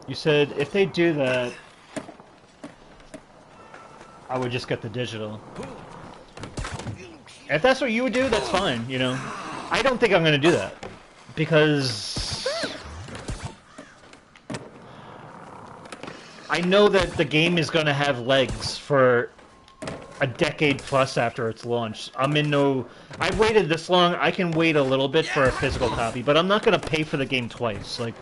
You said if they do that, I would just get the digital. If that's what you would do, that's fine, you know. I don't think I'm going to do that. Because I know that the game is going to have legs for a decade plus after its launch. I've waited this long, I can wait a little bit for a physical copy, but I'm not going to pay for the game twice. Like,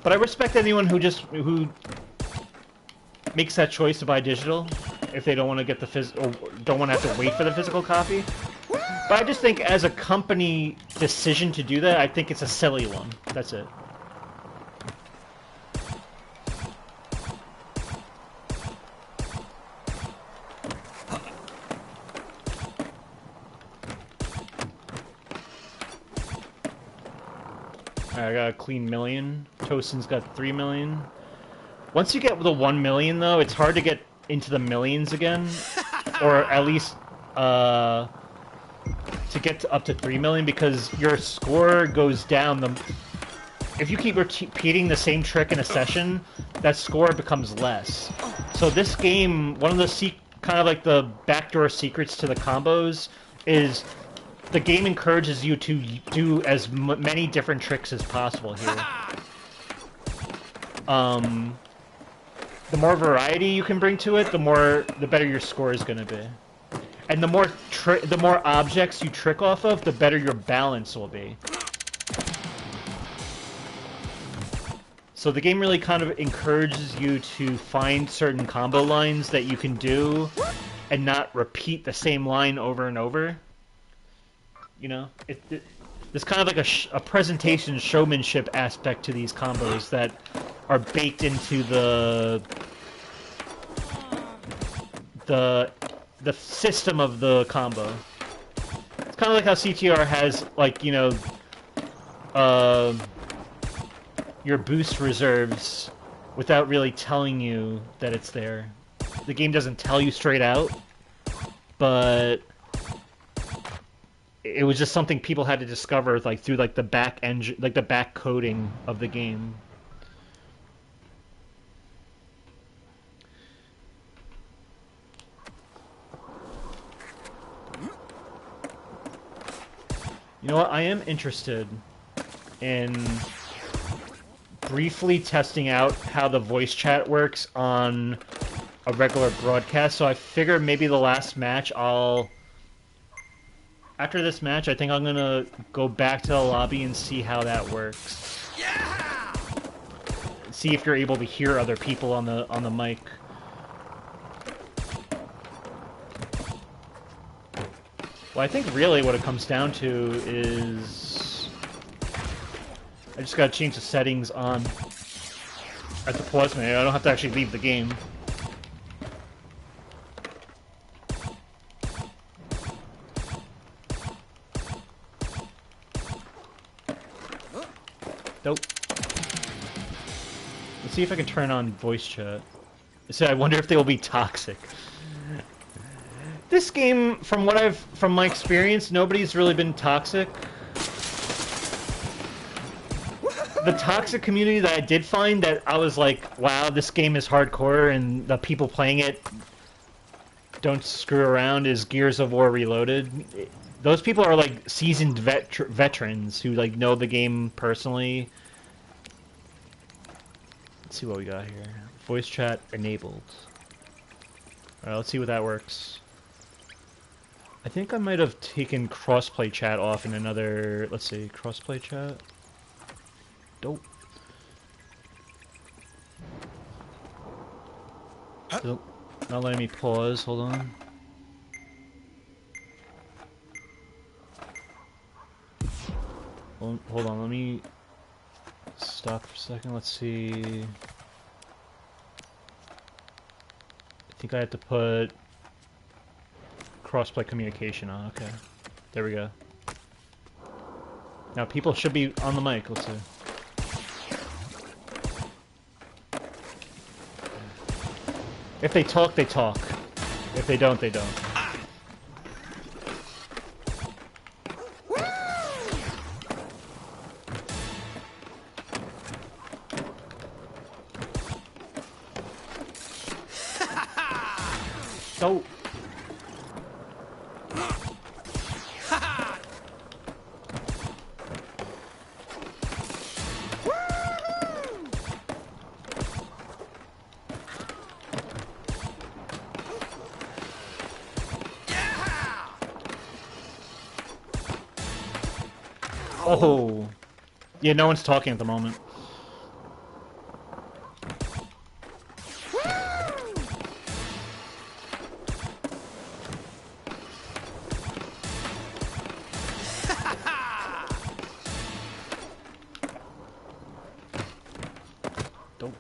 but I respect anyone who makes that choice to buy digital if they don't want to get or don't want to have to wait for the physical copy. But I just think as a company decision to do that, I think it's a silly one. That's it. Alright, I got a clean million. Toastin's got 3 million. Once you get the 1 million, though, it's hard to get into the millions again. Or at least, to get up to 3 million, because your score goes down. If you keep repeating the same trick in a session, that score becomes less. So this game, one of the kind of like the backdoor secrets to the combos is the game encourages you to do as many different tricks as possible here. The more variety you can bring to it, the better your score is going to be. And the more objects you trick off of, the better your balance will be. So the game really kind of encourages you to find certain combo lines that you can do and not repeat the same line over and over. You know, there's kind of like a presentation showmanship aspect to these combos that are baked into the system of the combo. It's kind of like how CTR has, like, you know, your boost reserves without really telling you that it's there. the game doesn't tell you straight out, but it was just something people had to discover, like through like the back engine, like the back coding of the game. You know what? I am interested in briefly testing out how the voice chat works on a regular broadcast, so I figured maybe the last match After this match, I think I'm gonna go back to the lobby and see how that works. Yeah! See if you're able to hear other people on the mic. Well, I think really what it comes down to is I just gotta change the settings on at the pause menu. I don't have to actually leave the game. Nope. Let's see if I can turn on voice chat. So I wonder if they will be toxic. This game, from my experience, nobody's really been toxic. The toxic community that I did find that I was like, wow, this game is hardcore and the people playing it don't screw around is Gears of War Reloaded. Those people are like seasoned veterans who like know the game personally. Let's see what we got here. Voice chat enabled. Alright, let's see what that works. I think I might have taken crossplay chat off in another... Let's see, crossplay chat? Dope. Nope. Not letting me pause, hold on. Hold on, let me stop for a second, let's see... I think I have to put crossplay communication on, okay. There we go. Now people should be on the mic, let's see. If they talk, they talk. If they don't, they don't. So... Oh. Yeah, no one's talking at the moment. Don't.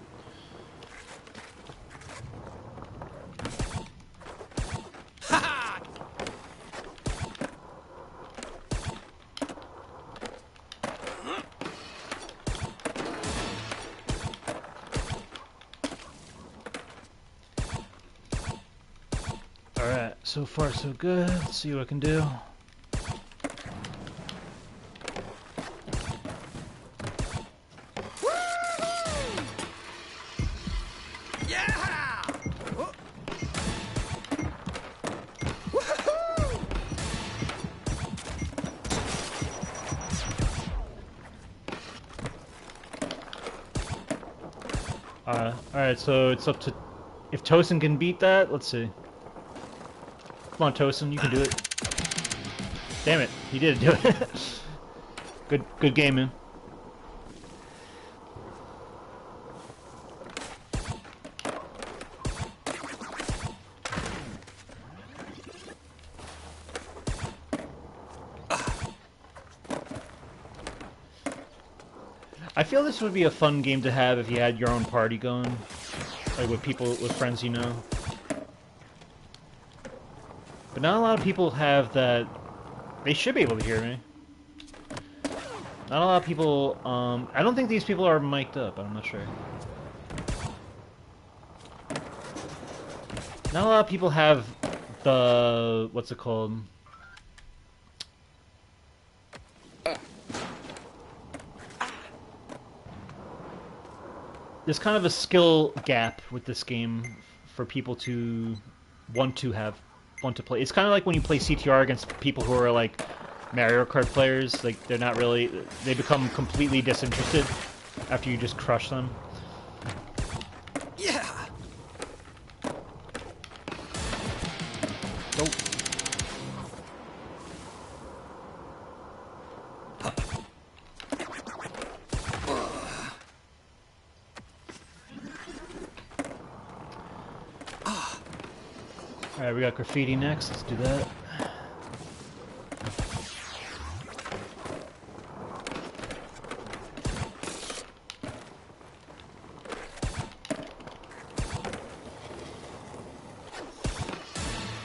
Alright, so far so good. Let's see what I can do. Yeah! Alright, so it's up to... If Tosin can beat that, let's see. Come on, Tosin, you can do it. Damn it, he did do it. Good game, man. I feel this would be a fun game to have if you had your own party going. Like with people, with friends you know. But not a lot of people have that. They should be able to hear me. Not a lot of people, I don't think these people are mic'd up, I'm not sure. Not a lot of people have the... what's it called? There's kind of a skill gap with this game for people to want to play. It's kind of like when you play CTR against people who are like Mario Kart players. Like they're not really... they become completely disinterested after you just crush them. Yeah. Nope. Alright, we got graffiti next. Let's do that.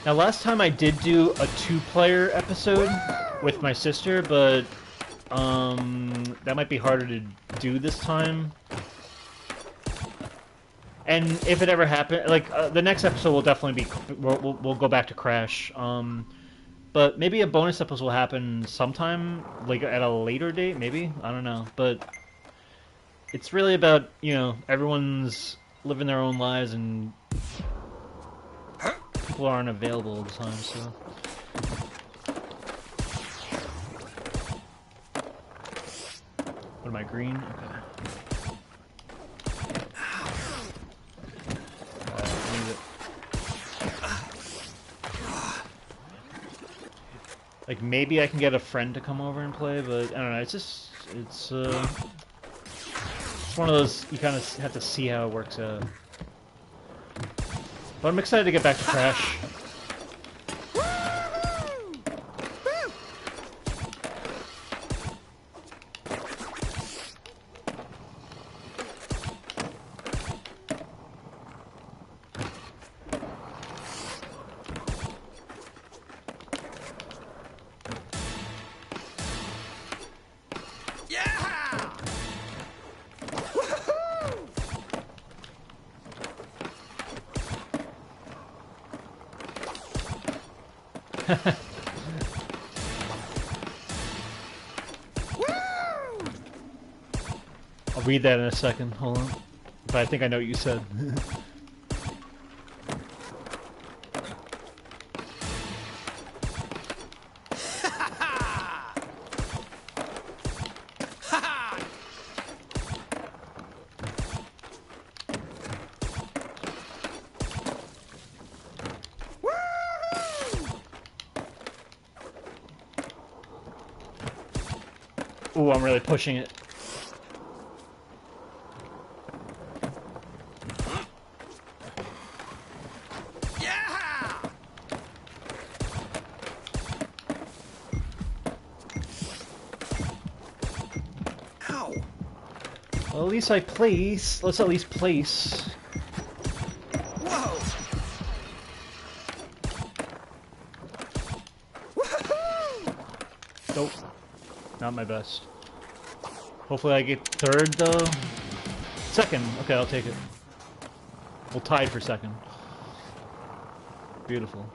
Now, last time I did do a two-player episode with my sister, but that might be harder to do this time. And if it ever happens, like the next episode will definitely be we'll go back to Crash. But maybe a bonus episode will happen sometime, like at a later date, maybe, I don't know. But it's really about, you know, everyone's living their own lives and people aren't available all the time, so. What am I, green? Okay. Like, maybe I can get a friend to come over and play, but I don't know, it's one of those, you kind of have to see how it works out. But I'm excited to get back to Crash. I'll read that in a second, hold on. But I think I know what you said. Ooh, I'm really pushing it. Yeah. Ow. Well, at least I place. Let's at least place. Whoa. Woohoo! Nope. Not my best. Hopefully I get third, though. Second. Okay, I'll take it. We'll tie for second. Beautiful.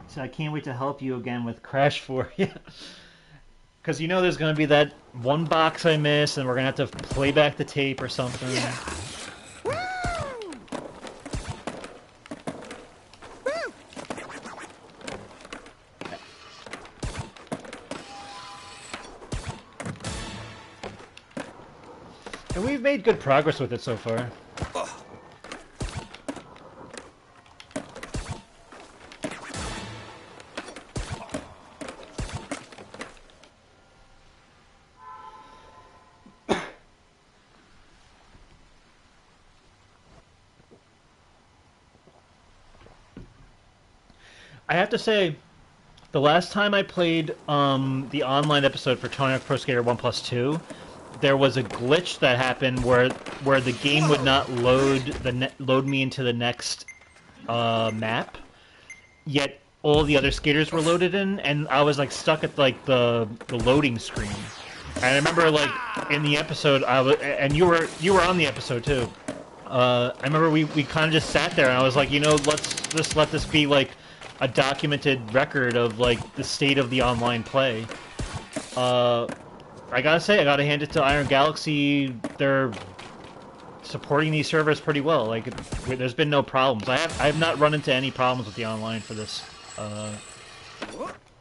So I can't wait to help you again with Crash 4. Yeah. Because you know there's going to be that one box I missed, and we're going to have to play back the tape or something. Yeah. Woo! Woo! And we've made good progress with it so far. Ugh. I have to say, the last time I played the online episode for Tony Hawk Pro Skater 1 Plus 2, there was a glitch that happened where the game would not load me into the next map, yet all the other skaters were loaded in, and I was like stuck at like the loading screen. And I remember like in the episode, and you were on the episode too. I remember we kind of just sat there, and I was like, you know, let's just let this be like a documented record of like the state of the online play. I gotta say, I gotta hand it to Iron Galaxy. They're supporting these servers pretty well. Like, there's been no problems. I have not run into any problems with the online for this.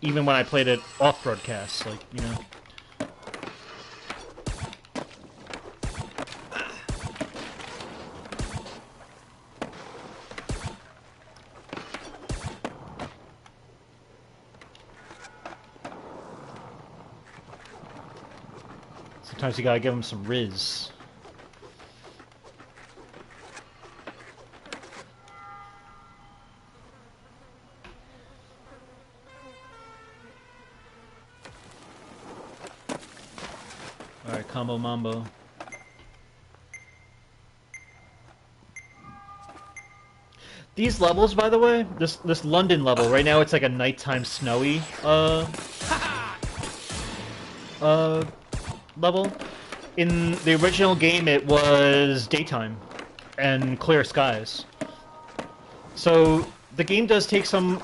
Even when I played it off broadcast, like, you know. Sometimes you gotta give them some Riz. Alright, combo mambo. These levels, by the way, this London level, right now it's like a nighttime snowy, level. In the original game, it was daytime and clear skies. So the game does take some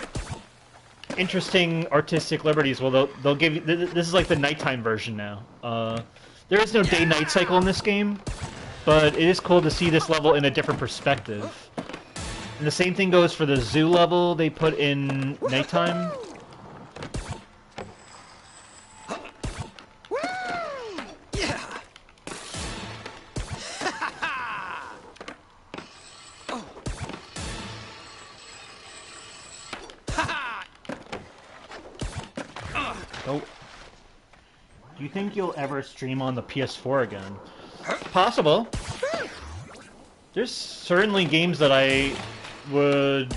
interesting artistic liberties. Well, they'll give you... This is like the nighttime version now. There is no day-night cycle in this game, but it is cool to see this level in a different perspective. And the same thing goes for the zoo level they put in nighttime. Oh. Do you think you'll ever stream on the PS4 again? Possible. There's certainly games that I would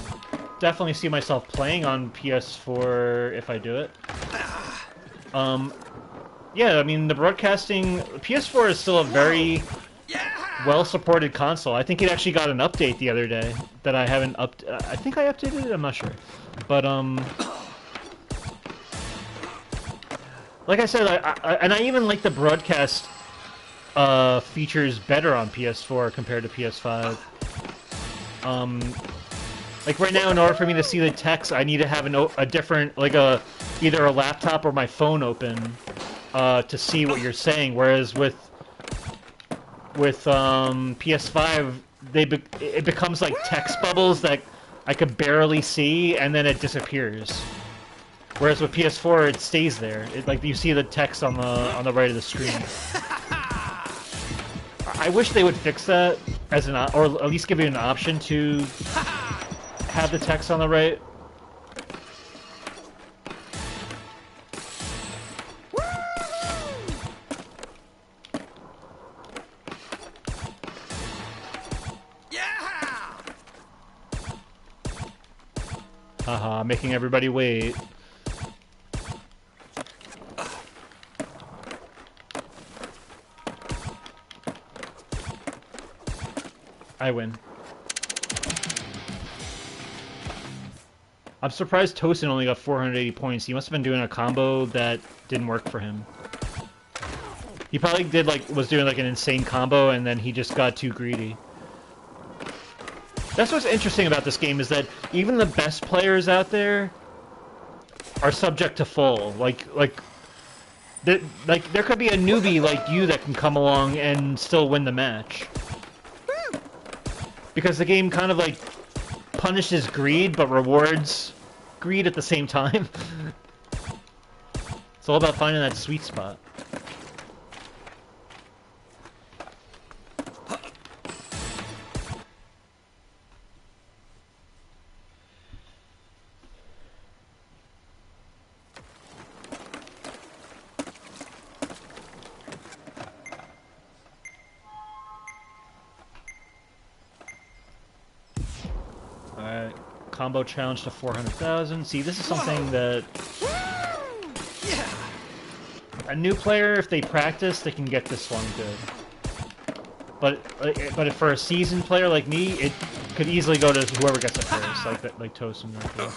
definitely see myself playing on PS4 if I do it. Yeah, I mean, the broadcasting... PS4 is still a very well-supported console. I think it actually got an update the other day that I haven't I think I updated it? I'm not sure. But, like I said, I even like the broadcast features better on PS4 compared to PS5. Like right now, in order for me to see the text, I need to have a different, like either a laptop or my phone open to see what you're saying. Whereas with PS5, it becomes like text bubbles that I could barely see, and then it disappears. Whereas with PS4, it stays there. Like you see the text on the right of the screen. I wish they would fix that as or at least give you an option to have the text on the right. Haha, making everybody wait. I win. I'm surprised Tosin only got 480 points. He must have been doing a combo that didn't work for him. He probably was doing like an insane combo and then he just got too greedy. That's what's interesting about this game, is that even the best players out there are subject to full. There could be a newbie like you that can come along and still win the match. Because the game kind of like punishes greed, but rewards greed at the same time. It's all about finding that sweet spot. Alright, combo challenge to 400,000. See, this is something that a new player, if they practice, they can get this one good. But for a seasoned player like me, it could easily go to whoever gets it first, like Tosin right there.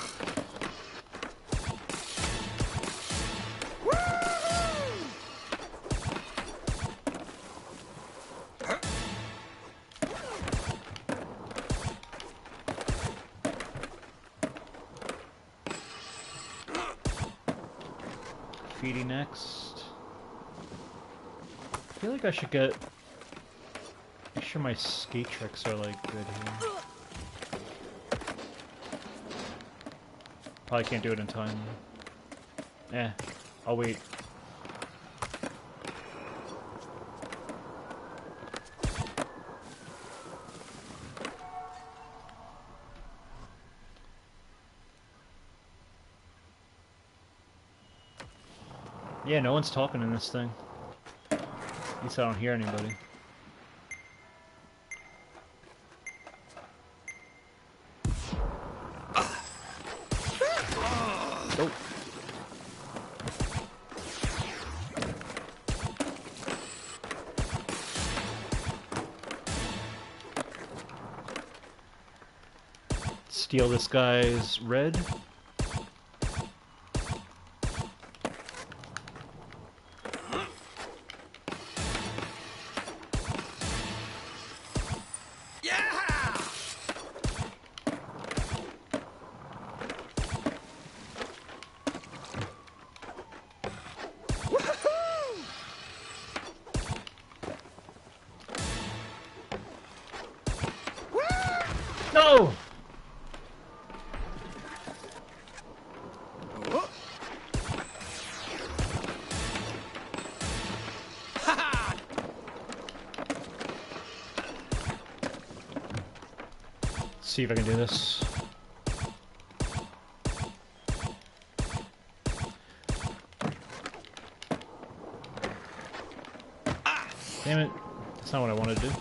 graffiti next. I feel like I should make sure my skate tricks are like good here. Probably can't do it in time. I'll wait. Yeah, no one's talking in this thing. At least I don't hear anybody. Oh. Steal this guy's red. No! Let's see if I can do this. Damn it. That's not what I wanted to do.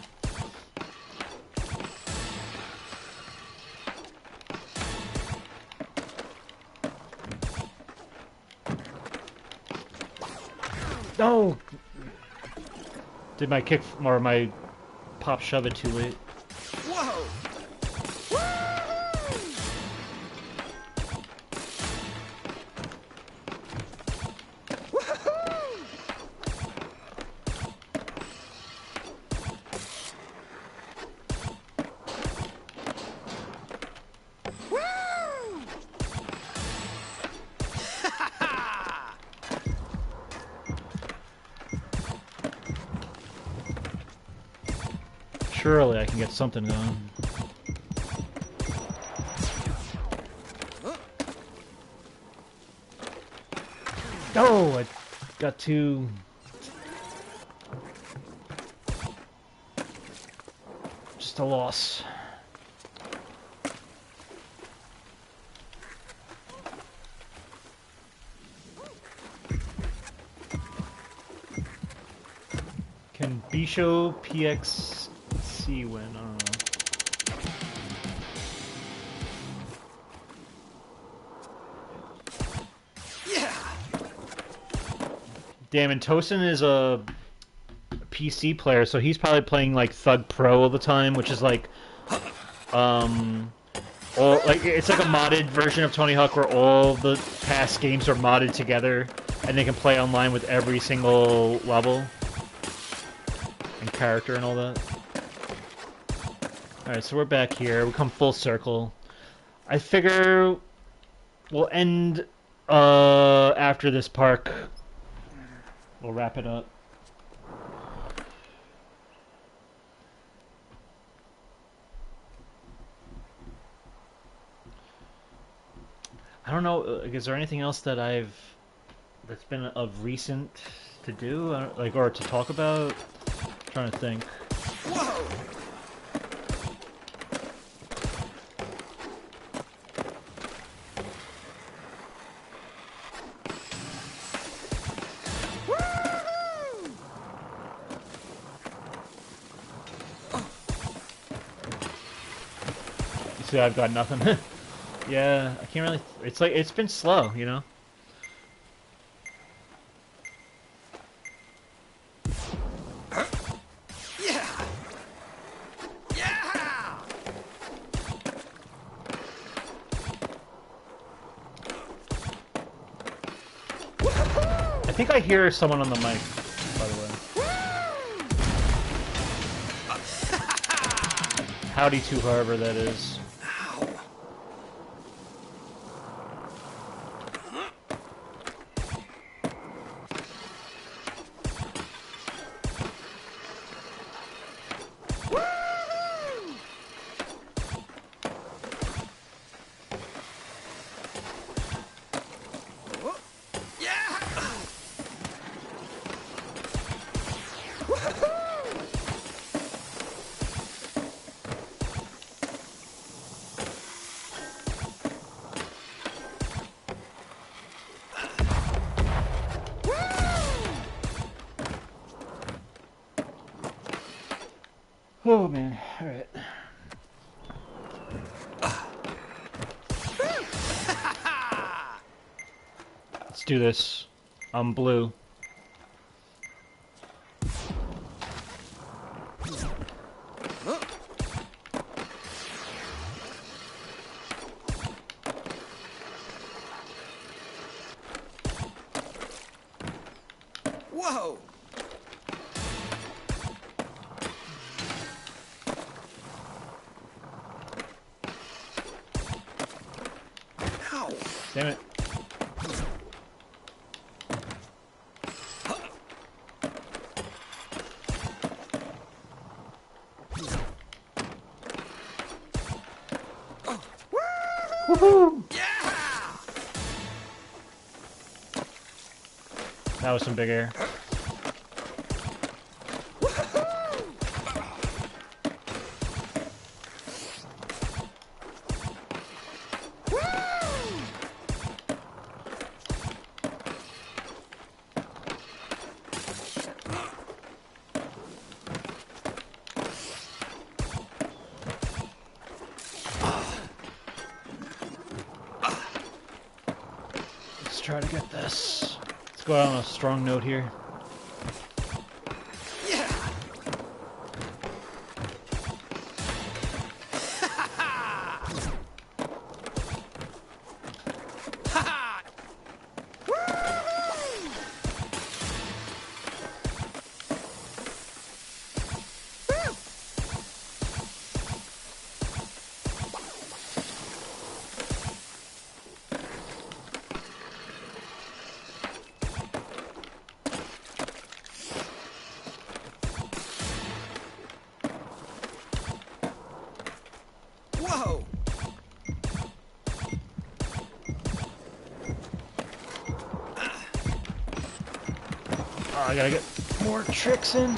No! Did my kick or my pop shove it too late? Whoa! Surely I can get something going. Oh, I got too... Just a loss. Can Bisho PXC win? I don't know. Damn, and Tosin is a PC player, so he's probably playing like Thug Pro all the time, which is like, it's like a modded version of Tony Hawk where all the past games are modded together, and they can play online with every single level and character and all that. All right, so we're back here. We come full circle. I figure we'll end after this park. We'll wrap it up. I don't know. Is there anything else that's been of recent to do, like, or to talk about? I'm trying to think. Whoa! See, I've got nothing. Yeah, I can't really... It's like, it's been slow, you know? Yeah! Yeah! I think I hear someone on the mic, by the way. Howdy to whoever that is. Oh man, alright. Let's do this. I'm blue. Whoa! Ow! Damn it. Woohoo! Yeah! That was some big air. Let's try to get this. Let's go out on a strong note here. Yeah! Ha! Whoa! Oh, I gotta get more tricks in.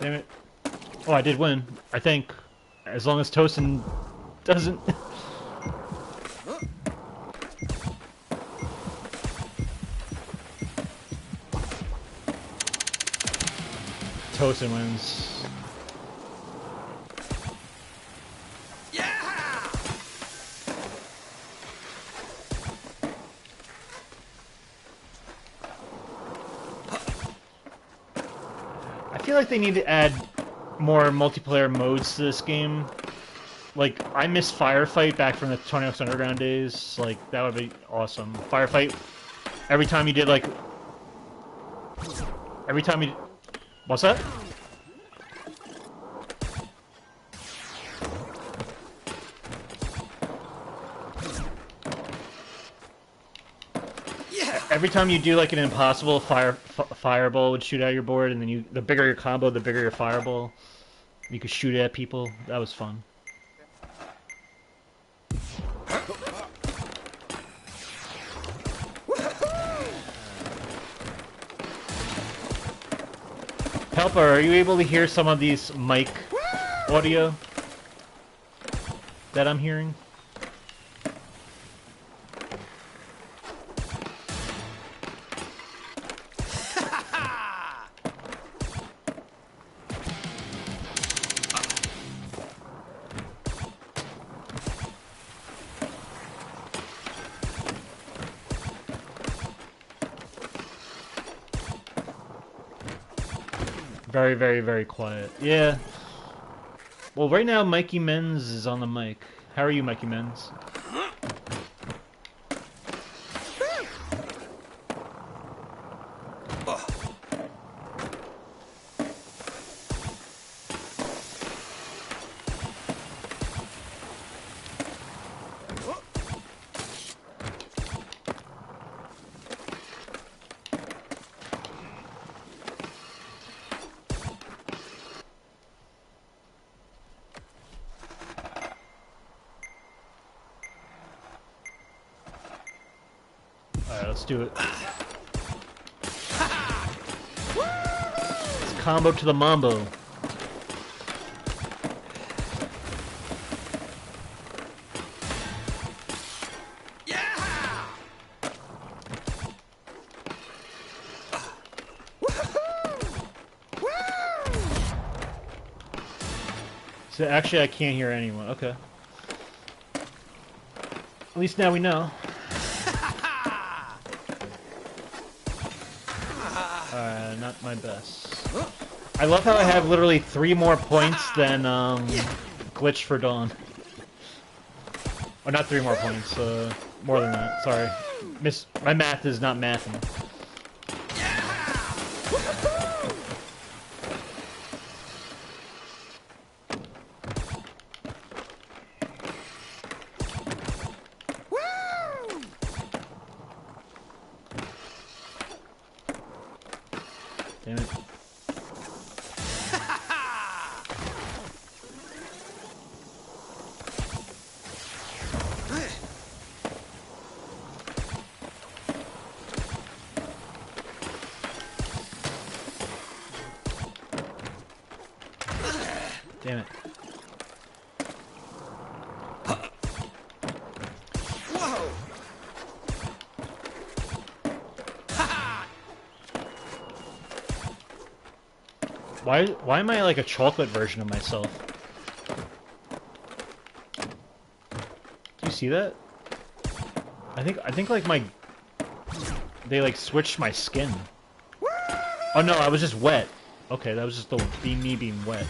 Damn it. Oh, I did win, I think. As long as Tosin doesn't... Tosin wins. Yeah! I feel like they need to add more multiplayer modes to this game. Like, I miss Firefight back from the Tony Hawk's Underground days. Like, that would be awesome. Firefight, every time you did, like... Every time you... What's that? Yeah! Every time you do, like, an impossible, fireball would shoot out your board, and then you... The bigger your combo, the bigger your fireball. You could shoot at people. That was fun. Helper, are you able to hear some of these mic audio that I'm hearing? Very, very, very quiet. Yeah. Well, right now, Mikey Menz is on the mic. How are you, Mikey Menz? Alright, let's do it. Let's combo to the mambo. So actually, I can't hear anyone. Okay. At least now we know. Not my best. I love how I have literally 3 more points than Glitch for Dawn. Oh, not 3 more points. More than that. Sorry, my math is not mathing. Damn it. Damn it. Whoa! Why am I like a chocolate version of myself? Do you see that? I think like they like switched my skin. Oh no, I was just wet. Okay, that was just me being wet.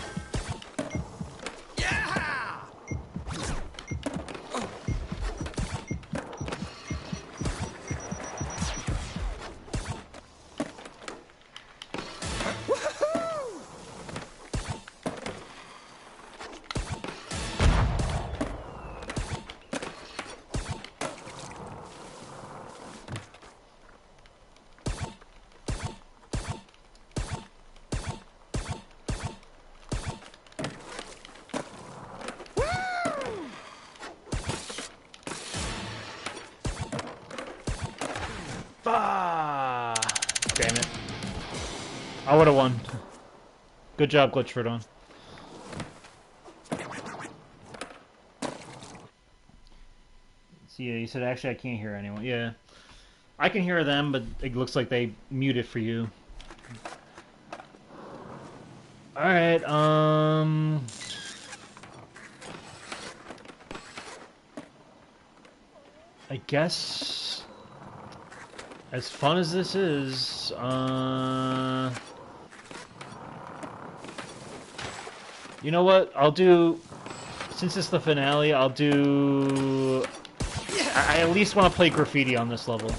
Ah, damn it. I would have won. Good job, Glitch for Dawn. See, yeah, you said actually I can't hear anyone. Yeah. I can hear them, but it looks like they muted for you. Alright, I guess... as fun as this is, you know what? I'll do... since it's the finale, I'll do... I at least want to play Graffiti on this level.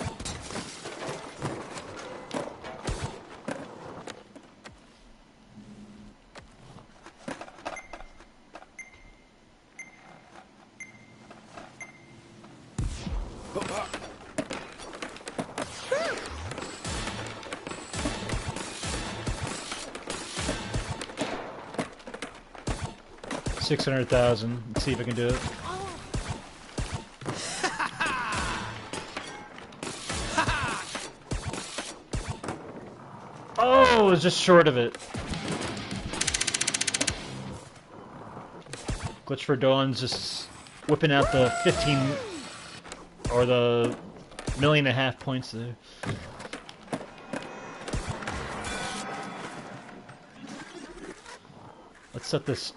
$600,000. Let's see if I can do it. Oh, it was just short of it. Glitch for Dawn's just whipping out the 15 or the 1.5 million points there. Let's set this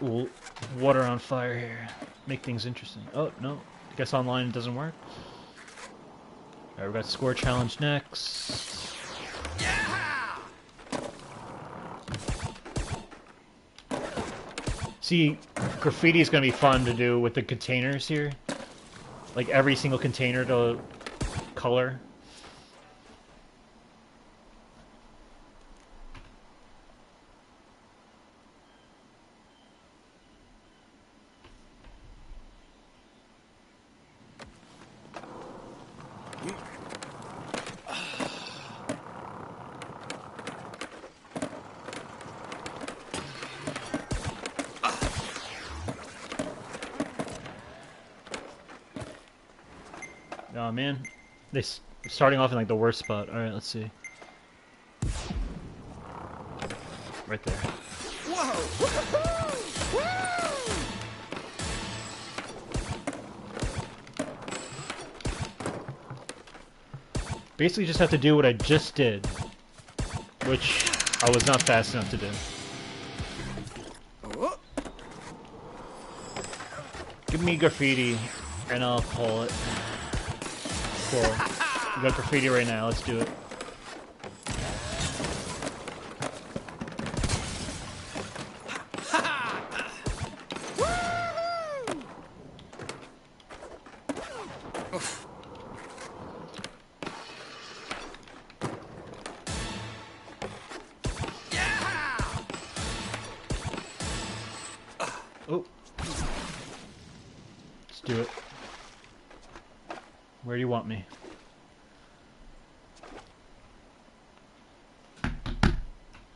water on fire here. Make things interesting. Oh, no. I guess online doesn't work. Alright, we got score challenge next. See, Graffiti is going to be fun to do with the containers here. Like every single container to color. Oh man, they're starting off in like the worst spot. All right, let's see. Right there. Basically, just have to do what I just did, which I was not fast enough to do. Give me graffiti, and I'll call it. Cool. You got graffiti right now. Let's do it. Oh. Let's do it. Where do you want me?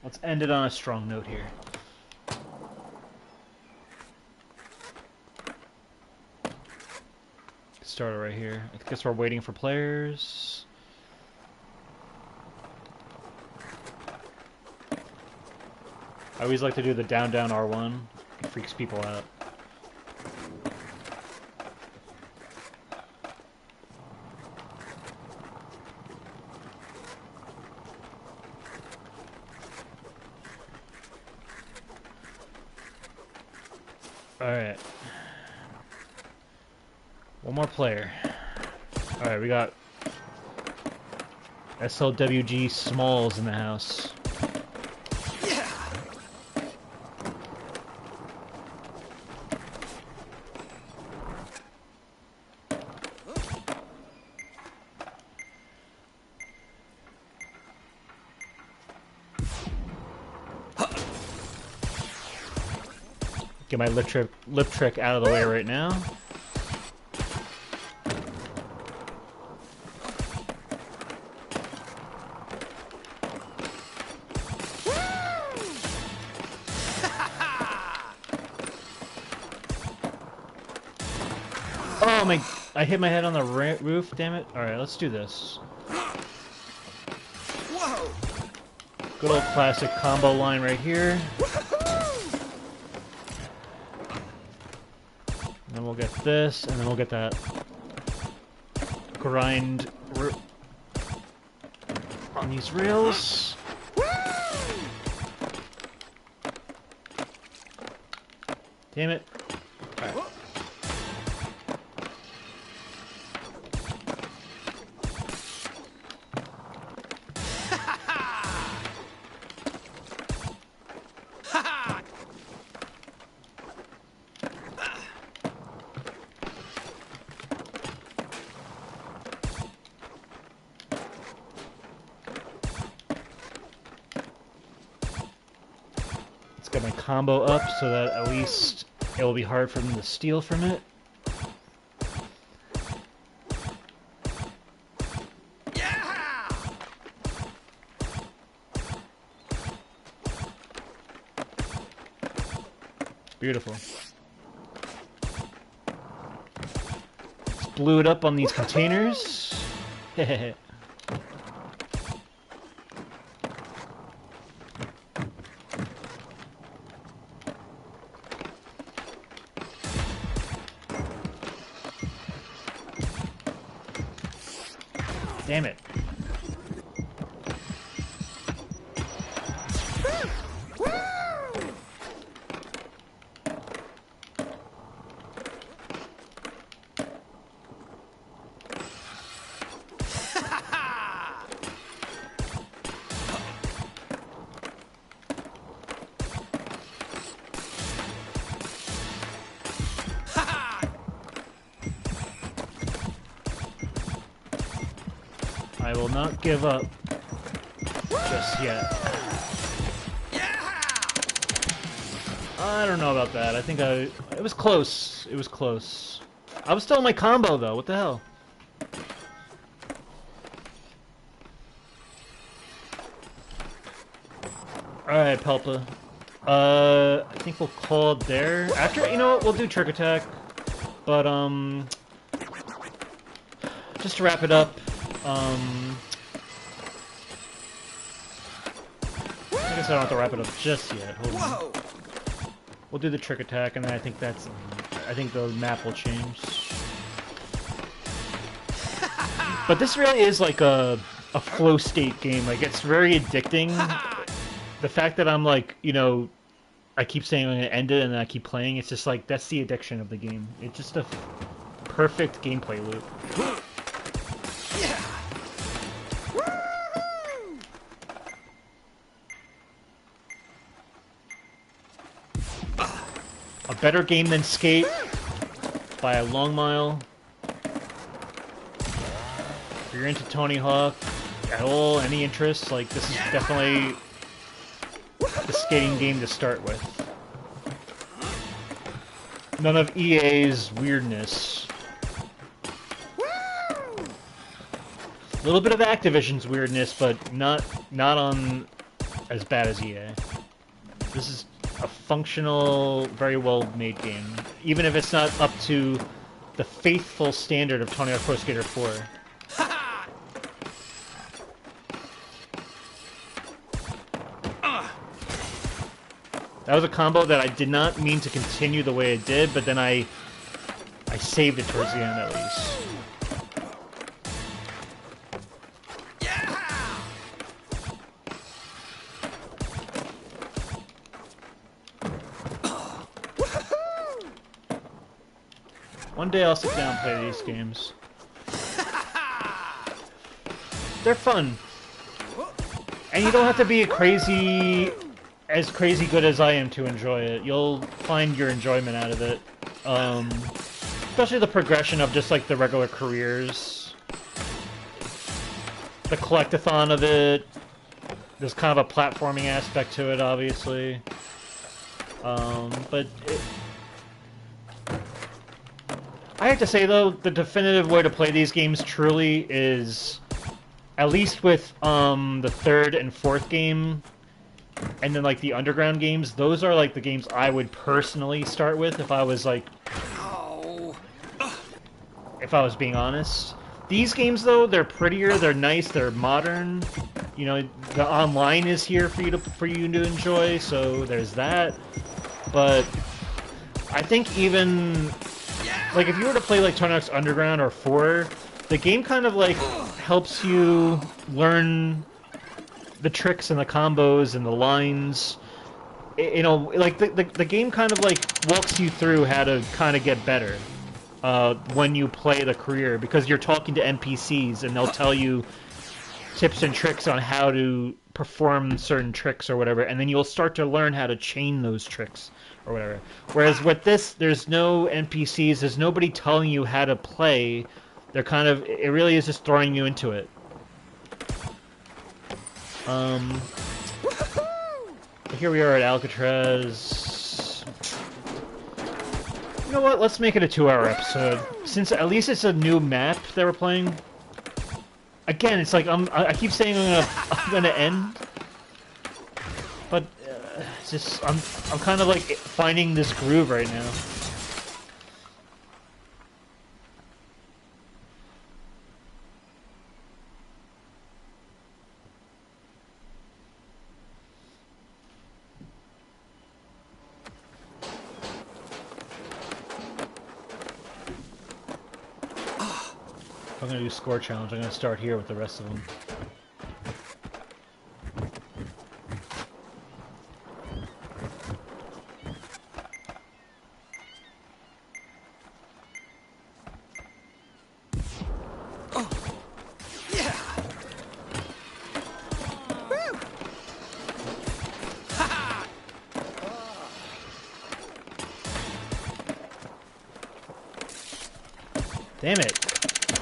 Let's end it on a strong note here. Start it right here. I guess we're waiting for players. I always like to do the down down R1. It freaks people out. Alright. One more player. Alright, we got SLWG Smalls in the house. Get my lip trick out of the way right now. Oh my, I hit my head on the roof, damn it. Alright, let's do this. Whoa! Good old classic combo line right here. And then we'll get this, and then we'll get that grind on these rails. Damn it. All right. Let's get my combo up so that at least it will be hard for them to steal from it. Yeah! Beautiful. Just blew it up on these containers. Damn it. I will not give up just yet. I don't know about that. I think it was close. It was close. I was still in my combo though. What the hell? Alright, Pelpa. I think we'll call it there. After, you know what, we'll do Trick Attack. But, just to wrap it up, I guess I don't have to wrap it up just yet. Hold on. Whoa! We'll do the Trick Attack, and then I think that's, I think the map will change. But this really is like a flow state game. Like, it's very addicting. The fact that I'm like, you know, I keep saying I'm gonna end it and then I keep playing. It's just like that's the addiction of the game. It's just a perfect gameplay loop. Yeah. A better game than Skate by a long mile. If you're into Tony Hawk at all, any interest, like this is definitely the skating game to start with. None of EA's weirdness. A little bit of Activision's weirdness, but not on as bad as EA. This is a functional, very well-made game, even if it's not up to the faithful standard of Tony Hawk Pro Skater 4. That was a combo that I did not mean to continue the way it did, but then I saved it towards the end at least. One day I'll sit down and play these games. They're fun. And you don't have to be as crazy good as I am to enjoy it. You'll find your enjoyment out of it. Especially the progression of just like the regular careers. The collectathon of it. There's kind of a platforming aspect to it, obviously. But I have to say, though, the definitive way to play these games truly is, at least with the third and fourth game, and then like the underground games, those are like the games I would personally start with if I was like, if I was being honest. These games, though, they're prettier, they're nice, they're modern. You know, the online is here for you to enjoy, so there's that. But I think even like if you were to play like Tony Hawk's Underground or 4, the game kind of like helps you learn the tricks and the combos and the lines. You know, like the game kind of like walks you through how to kind of get better when you play the career, because you're talking to NPCs and they'll tell you tips and tricks on how to perform certain tricks or whatever, and then you'll start to learn how to chain those tricks or whatever. Whereas with this, there's no NPCs, there's nobody telling you how to play. They're kind of, it really is just throwing you into it. Here we are at Alcatraz. You know what? Let's make it a 2-hour episode, since at least it's a new map that we're playing. Again, it's like I keep saying I'm gonna end, but it's just I'm kind of like finding this groove right now. If I'm gonna do score challenge, I'm gonna start here with the rest of them. Damn it.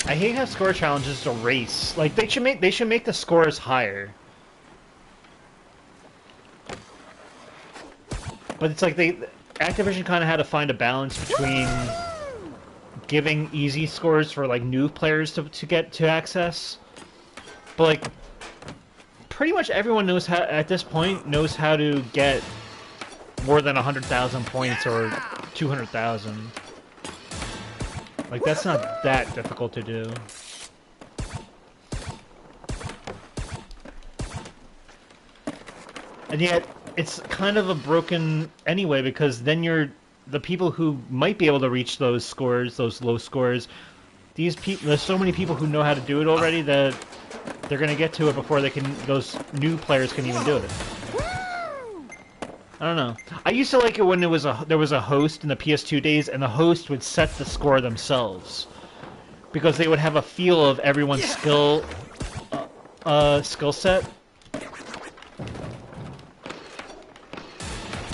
I hate how score challenges is a race. Like they should make the scores higher. But it's like Activision kind of had to find a balance between giving easy scores for like new players to get to access. But like pretty much everyone knows how at this point knows how to get more than 100,000 points or 200,000. Like, that's not that difficult to do. And yet, it's kind of a broken anyway, because then the people who might be able to reach those scores, those low scores, there's so many people who know how to do it already that they're going to get to it before those new players can even do it. I don't know. I used to like it when there was a host in the PS2 days, and the host would set the score themselves because they would have a feel of everyone's skill set.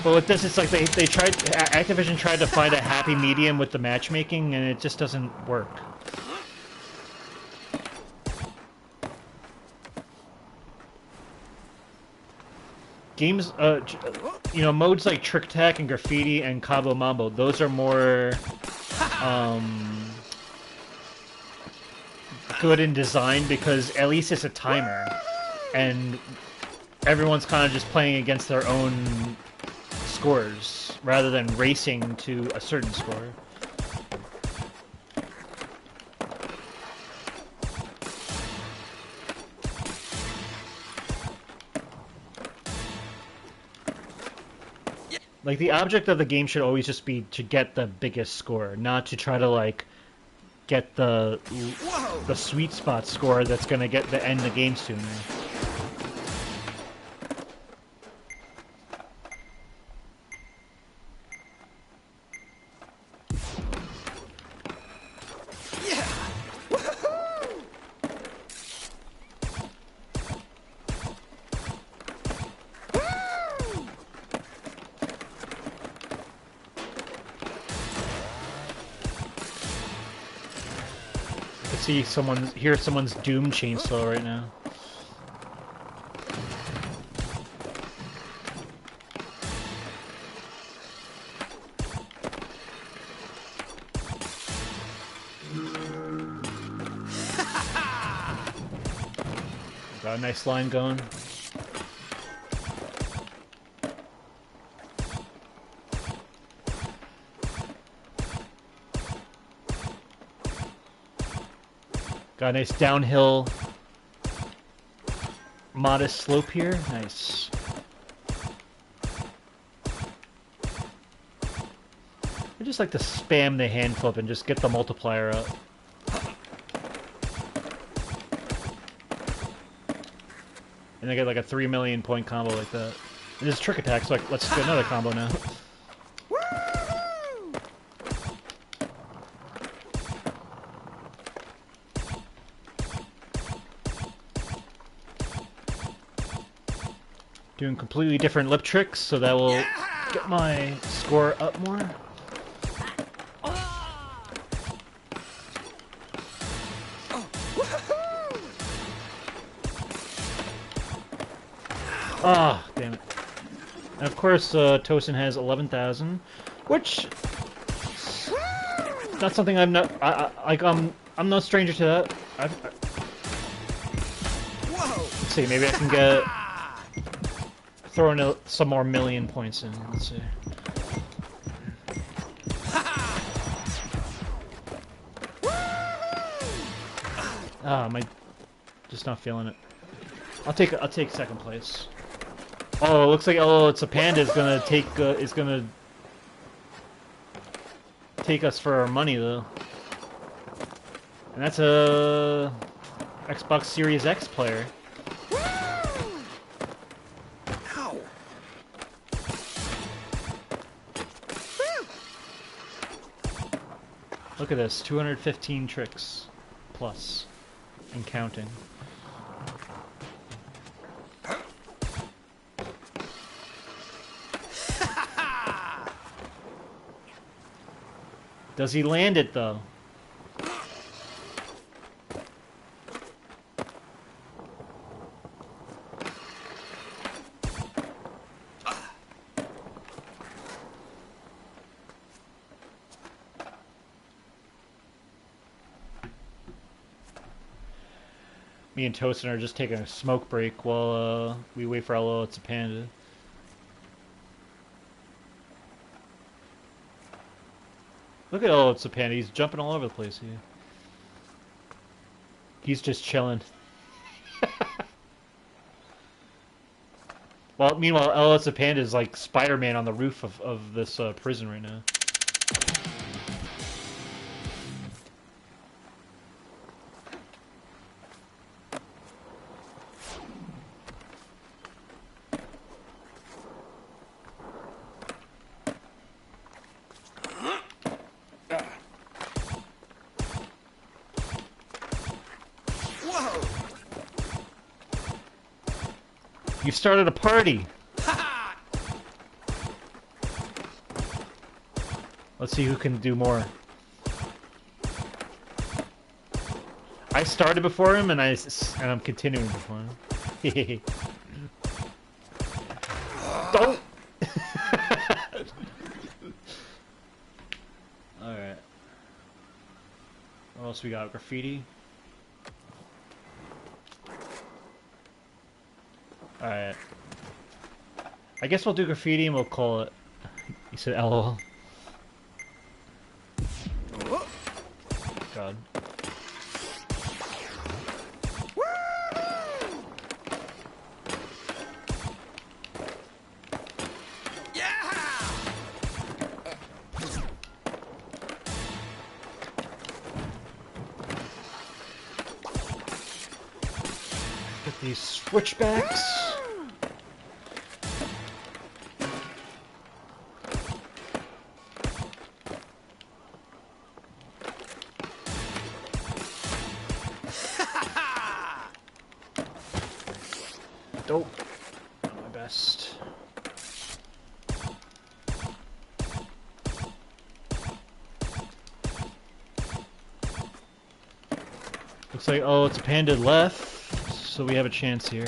But with this, it's like they tried. Activision tried to find a happy medium with the matchmaking, and it just doesn't work. Games, modes like Trick Tack and Graffiti and Cabo Mambo, those are more good in design because at least it's a timer, and everyone's kind of just playing against their own scores rather than racing to a certain score. Like, the object of the game should always just be to get the biggest score, not to try to, like, get the sweet spot score that's gonna get the end the game sooner. Hear someone's Doom chainsaw right now. Got a nice line going. Got a nice downhill, modest slope here. Nice. I just like to spam the hand flip and just get the multiplier up. And I get like a 3 million point combo like that. It is Trick Attack, so let's get another combo now. Doing completely different lip tricks, so that will get my score up more. Ah, oh, damn it. And of course, Tosin has 11,000, which not something I'm not. I'm no stranger to that. Let's see, maybe I can get throw in some more million points in. Let's see. Ah, am I just not feeling it? I'll take second place. Oh, it looks like it's a panda is gonna take us for our money though, and that's a Xbox Series X player. Look at this, 215 tricks plus and counting. Does he land it, though? Me and Tosin are just taking a smoke break while we wait for LOL. It's a panda. Look at it's a panda. He's jumping all over the place here. He's just chilling. Well, meanwhile, it's a panda is like Spider-Man on the roof of this prison right now. You started a party. Let's see who can do more. I started before him, and I'm continuing before him. Don't. All right. What else we got? Graffiti. All right. I guess we'll do graffiti and we'll call it. You said LOL. God. Get these switchbacks. Dope. Not my best. Looks like, oh, it's Panda left, so we have a chance here.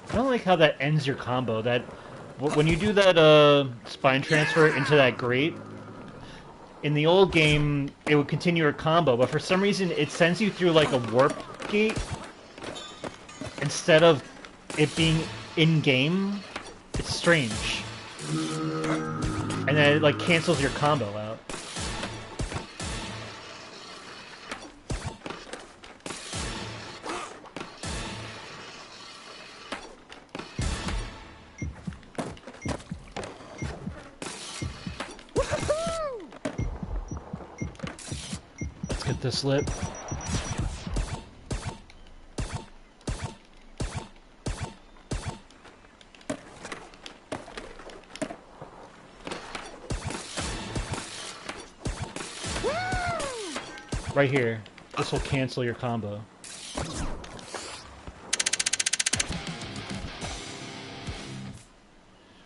I don't like how that ends your combo. That when you do that spine transfer into that grate, in the old game it would continue your combo, but for some reason it sends you through like a warp gate instead of it being in game. It's strange, and then it like cancels your combo out. Get this lit. Right here. This will cancel your combo.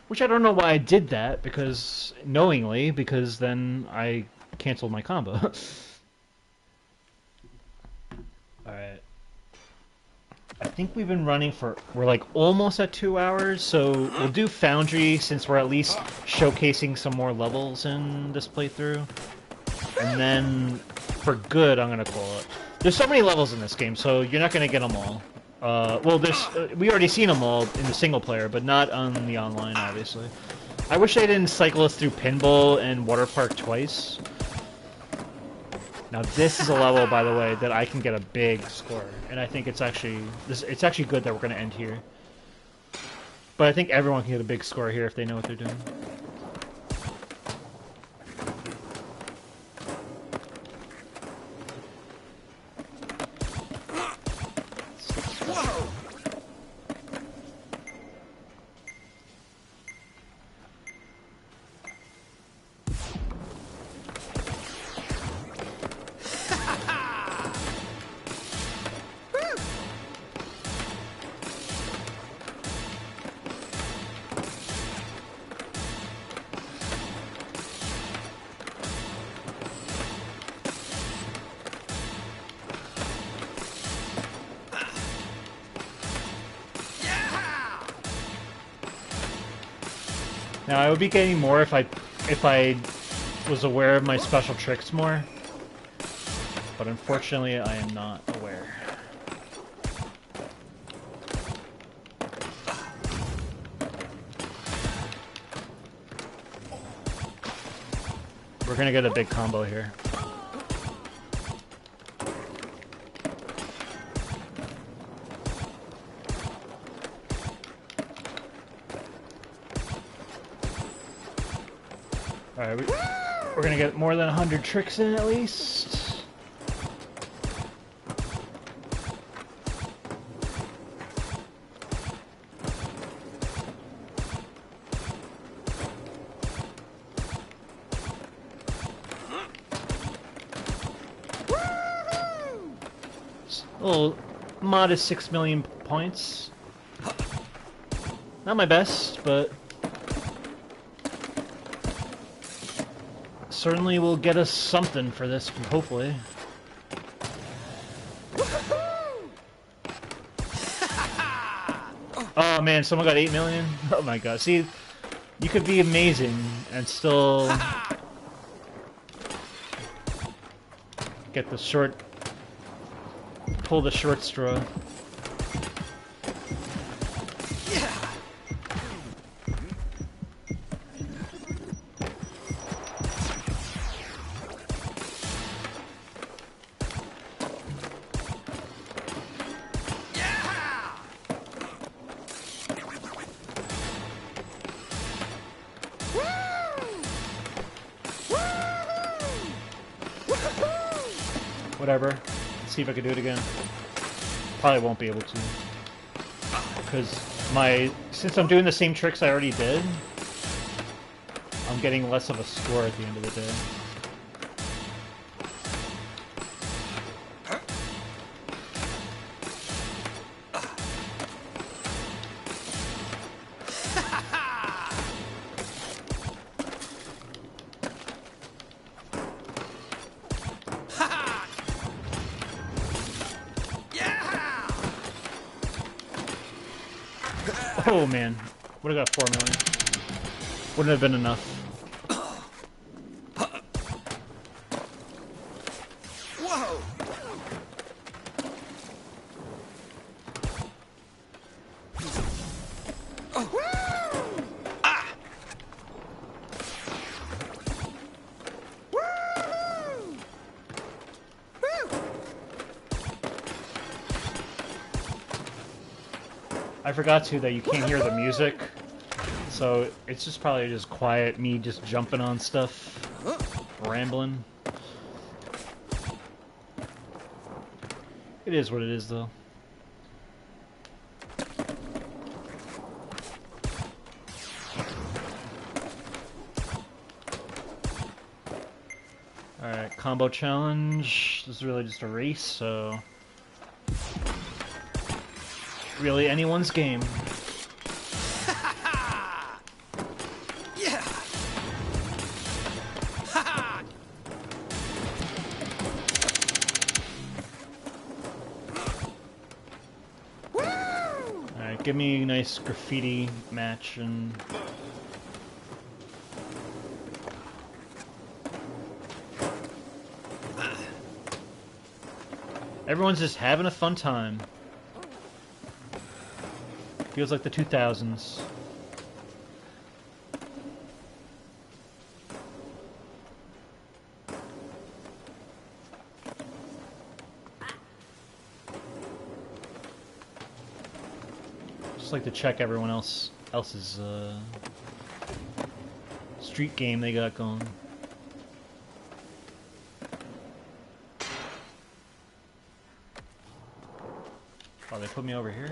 Which I don't know why I did that, because knowingly, because then I canceled my combo. Alright. I think we've been running for... We're like almost at 2 hours, so we'll do Foundry since we're at least showcasing some more levels in this playthrough. And then, for good, I'm gonna call it. There's so many levels in this game, so you're not gonna get them all. Well, we already seen them all in the single player, but not on the online, obviously. I wish they didn't cycle us through Pinball and Water Park twice. Now this is a level, by the way, that I can get a big score, and I think it's actually good that we're going to end here. But I think everyone can get a big score here if they know what they're doing. Now I would be getting more if I was aware of my special tricks more, but unfortunately I am not aware. We're gonna get a big combo here. gonna get more than 100 tricks in at least. Little modest 6 million points. Not my best, but certainly will get us something for this, hopefully. Oh man, someone got 8 million? Oh my god. See, you could be amazing and still get the short... pull the short straw. Whatever. Let's see if I can do it again. Probably won't be able to. Because since I'm doing the same tricks I already did, I'm getting less of a score at the end of the day. Oh man, would have got 4 million. Wouldn't have been enough. Whoa! I forgot too that you can't hear the music, so it's just probably just quiet, me just jumping on stuff, rambling. It is what it is, though. Alright, combo challenge. This is really just a race, so... really anyone's game. Yeah. Alright, give me a nice graffiti match and... everyone's just having a fun time. Feels like the 2000s. Just like to check everyone else's street game they got going. Oh, they put me over here?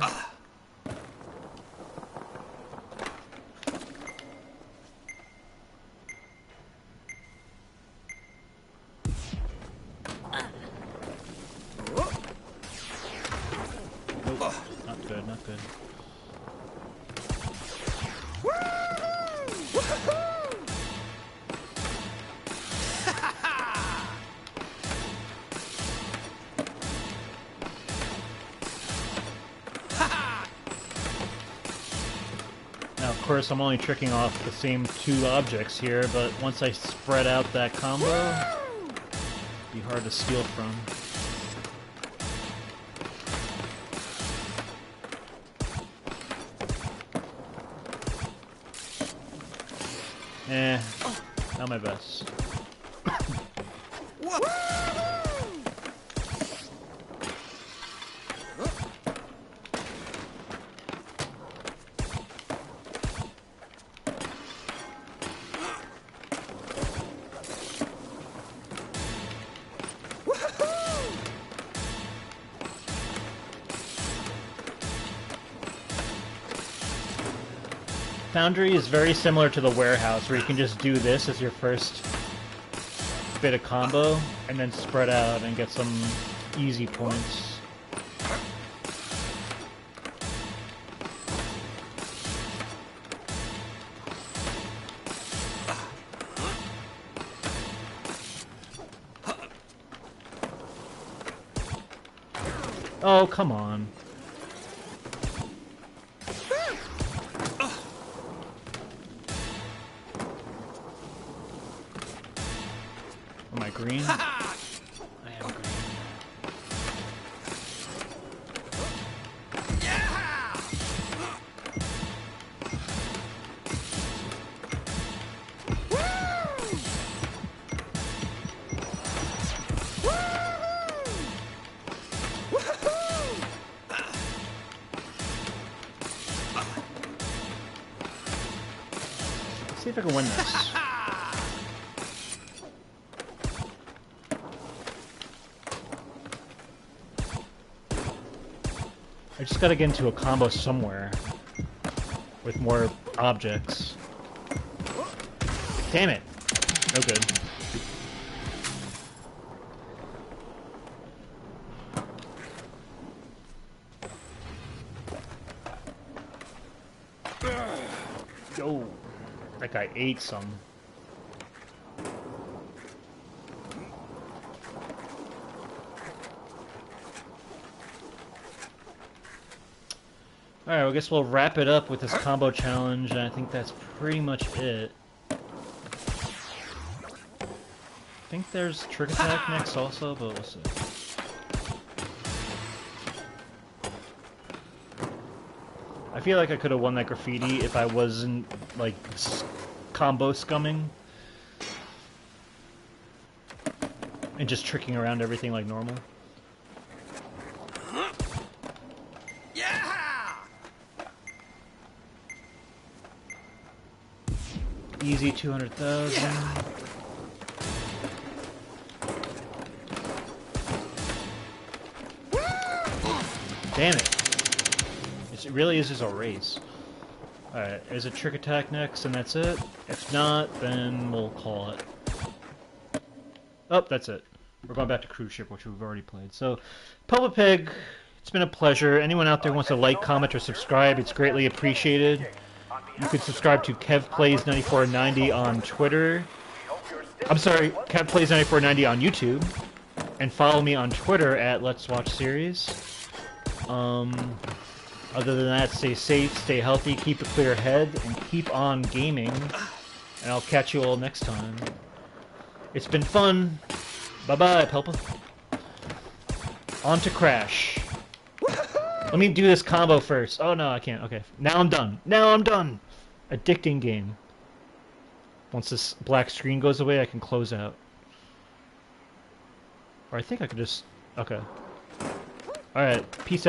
Not good, not good. Now, of course, I'm only tricking off the same 2 objects here, but once I spread out that combo, it'd be hard to steal from. Eh, not my best. Foundry is very similar to the warehouse, where you can just do this as your first bit of combo, and then spread out and get some easy points. Oh, come on. Am I green? I am green. Let's see if I can win this. I just gotta get into a combo somewhere with more objects. Damn it! No good. Yo, that guy ate some. Alright, well, I guess we'll wrap it up with this combo challenge, and I think that's pretty much it. I think there's Trick Attack next also, but we'll see. I feel like I could have won that graffiti if I wasn't, like, combo scumming. And just tricking around everything like normal. Easy 200,000. Yeah. Damn it. It really is just a race. Alright, there's a Trick Attack next, and that's it. If not, then we'll call it. Oh, that's it. We're going back to Cruise Ship, which we've already played. So, Peppa Pig, it's been a pleasure. Anyone out there wants to like, comment, or subscribe, it's greatly appreciated. You can subscribe to KevPlays9490 on Twitter. I'm sorry, KevPlays9490 on YouTube. And follow me on Twitter at Let's Watch Series. Other than that, stay safe, stay healthy, keep a clear head, and keep on gaming. And I'll catch you all next time. It's been fun. Bye-bye, Pelpa. On to Crash. Let me do this combo first. Oh, no, I can't. Okay. Now I'm done. Now I'm done. Addicting game. Once this black screen goes away, I can close out. Or I think I could just... Okay. Alright. Peace out.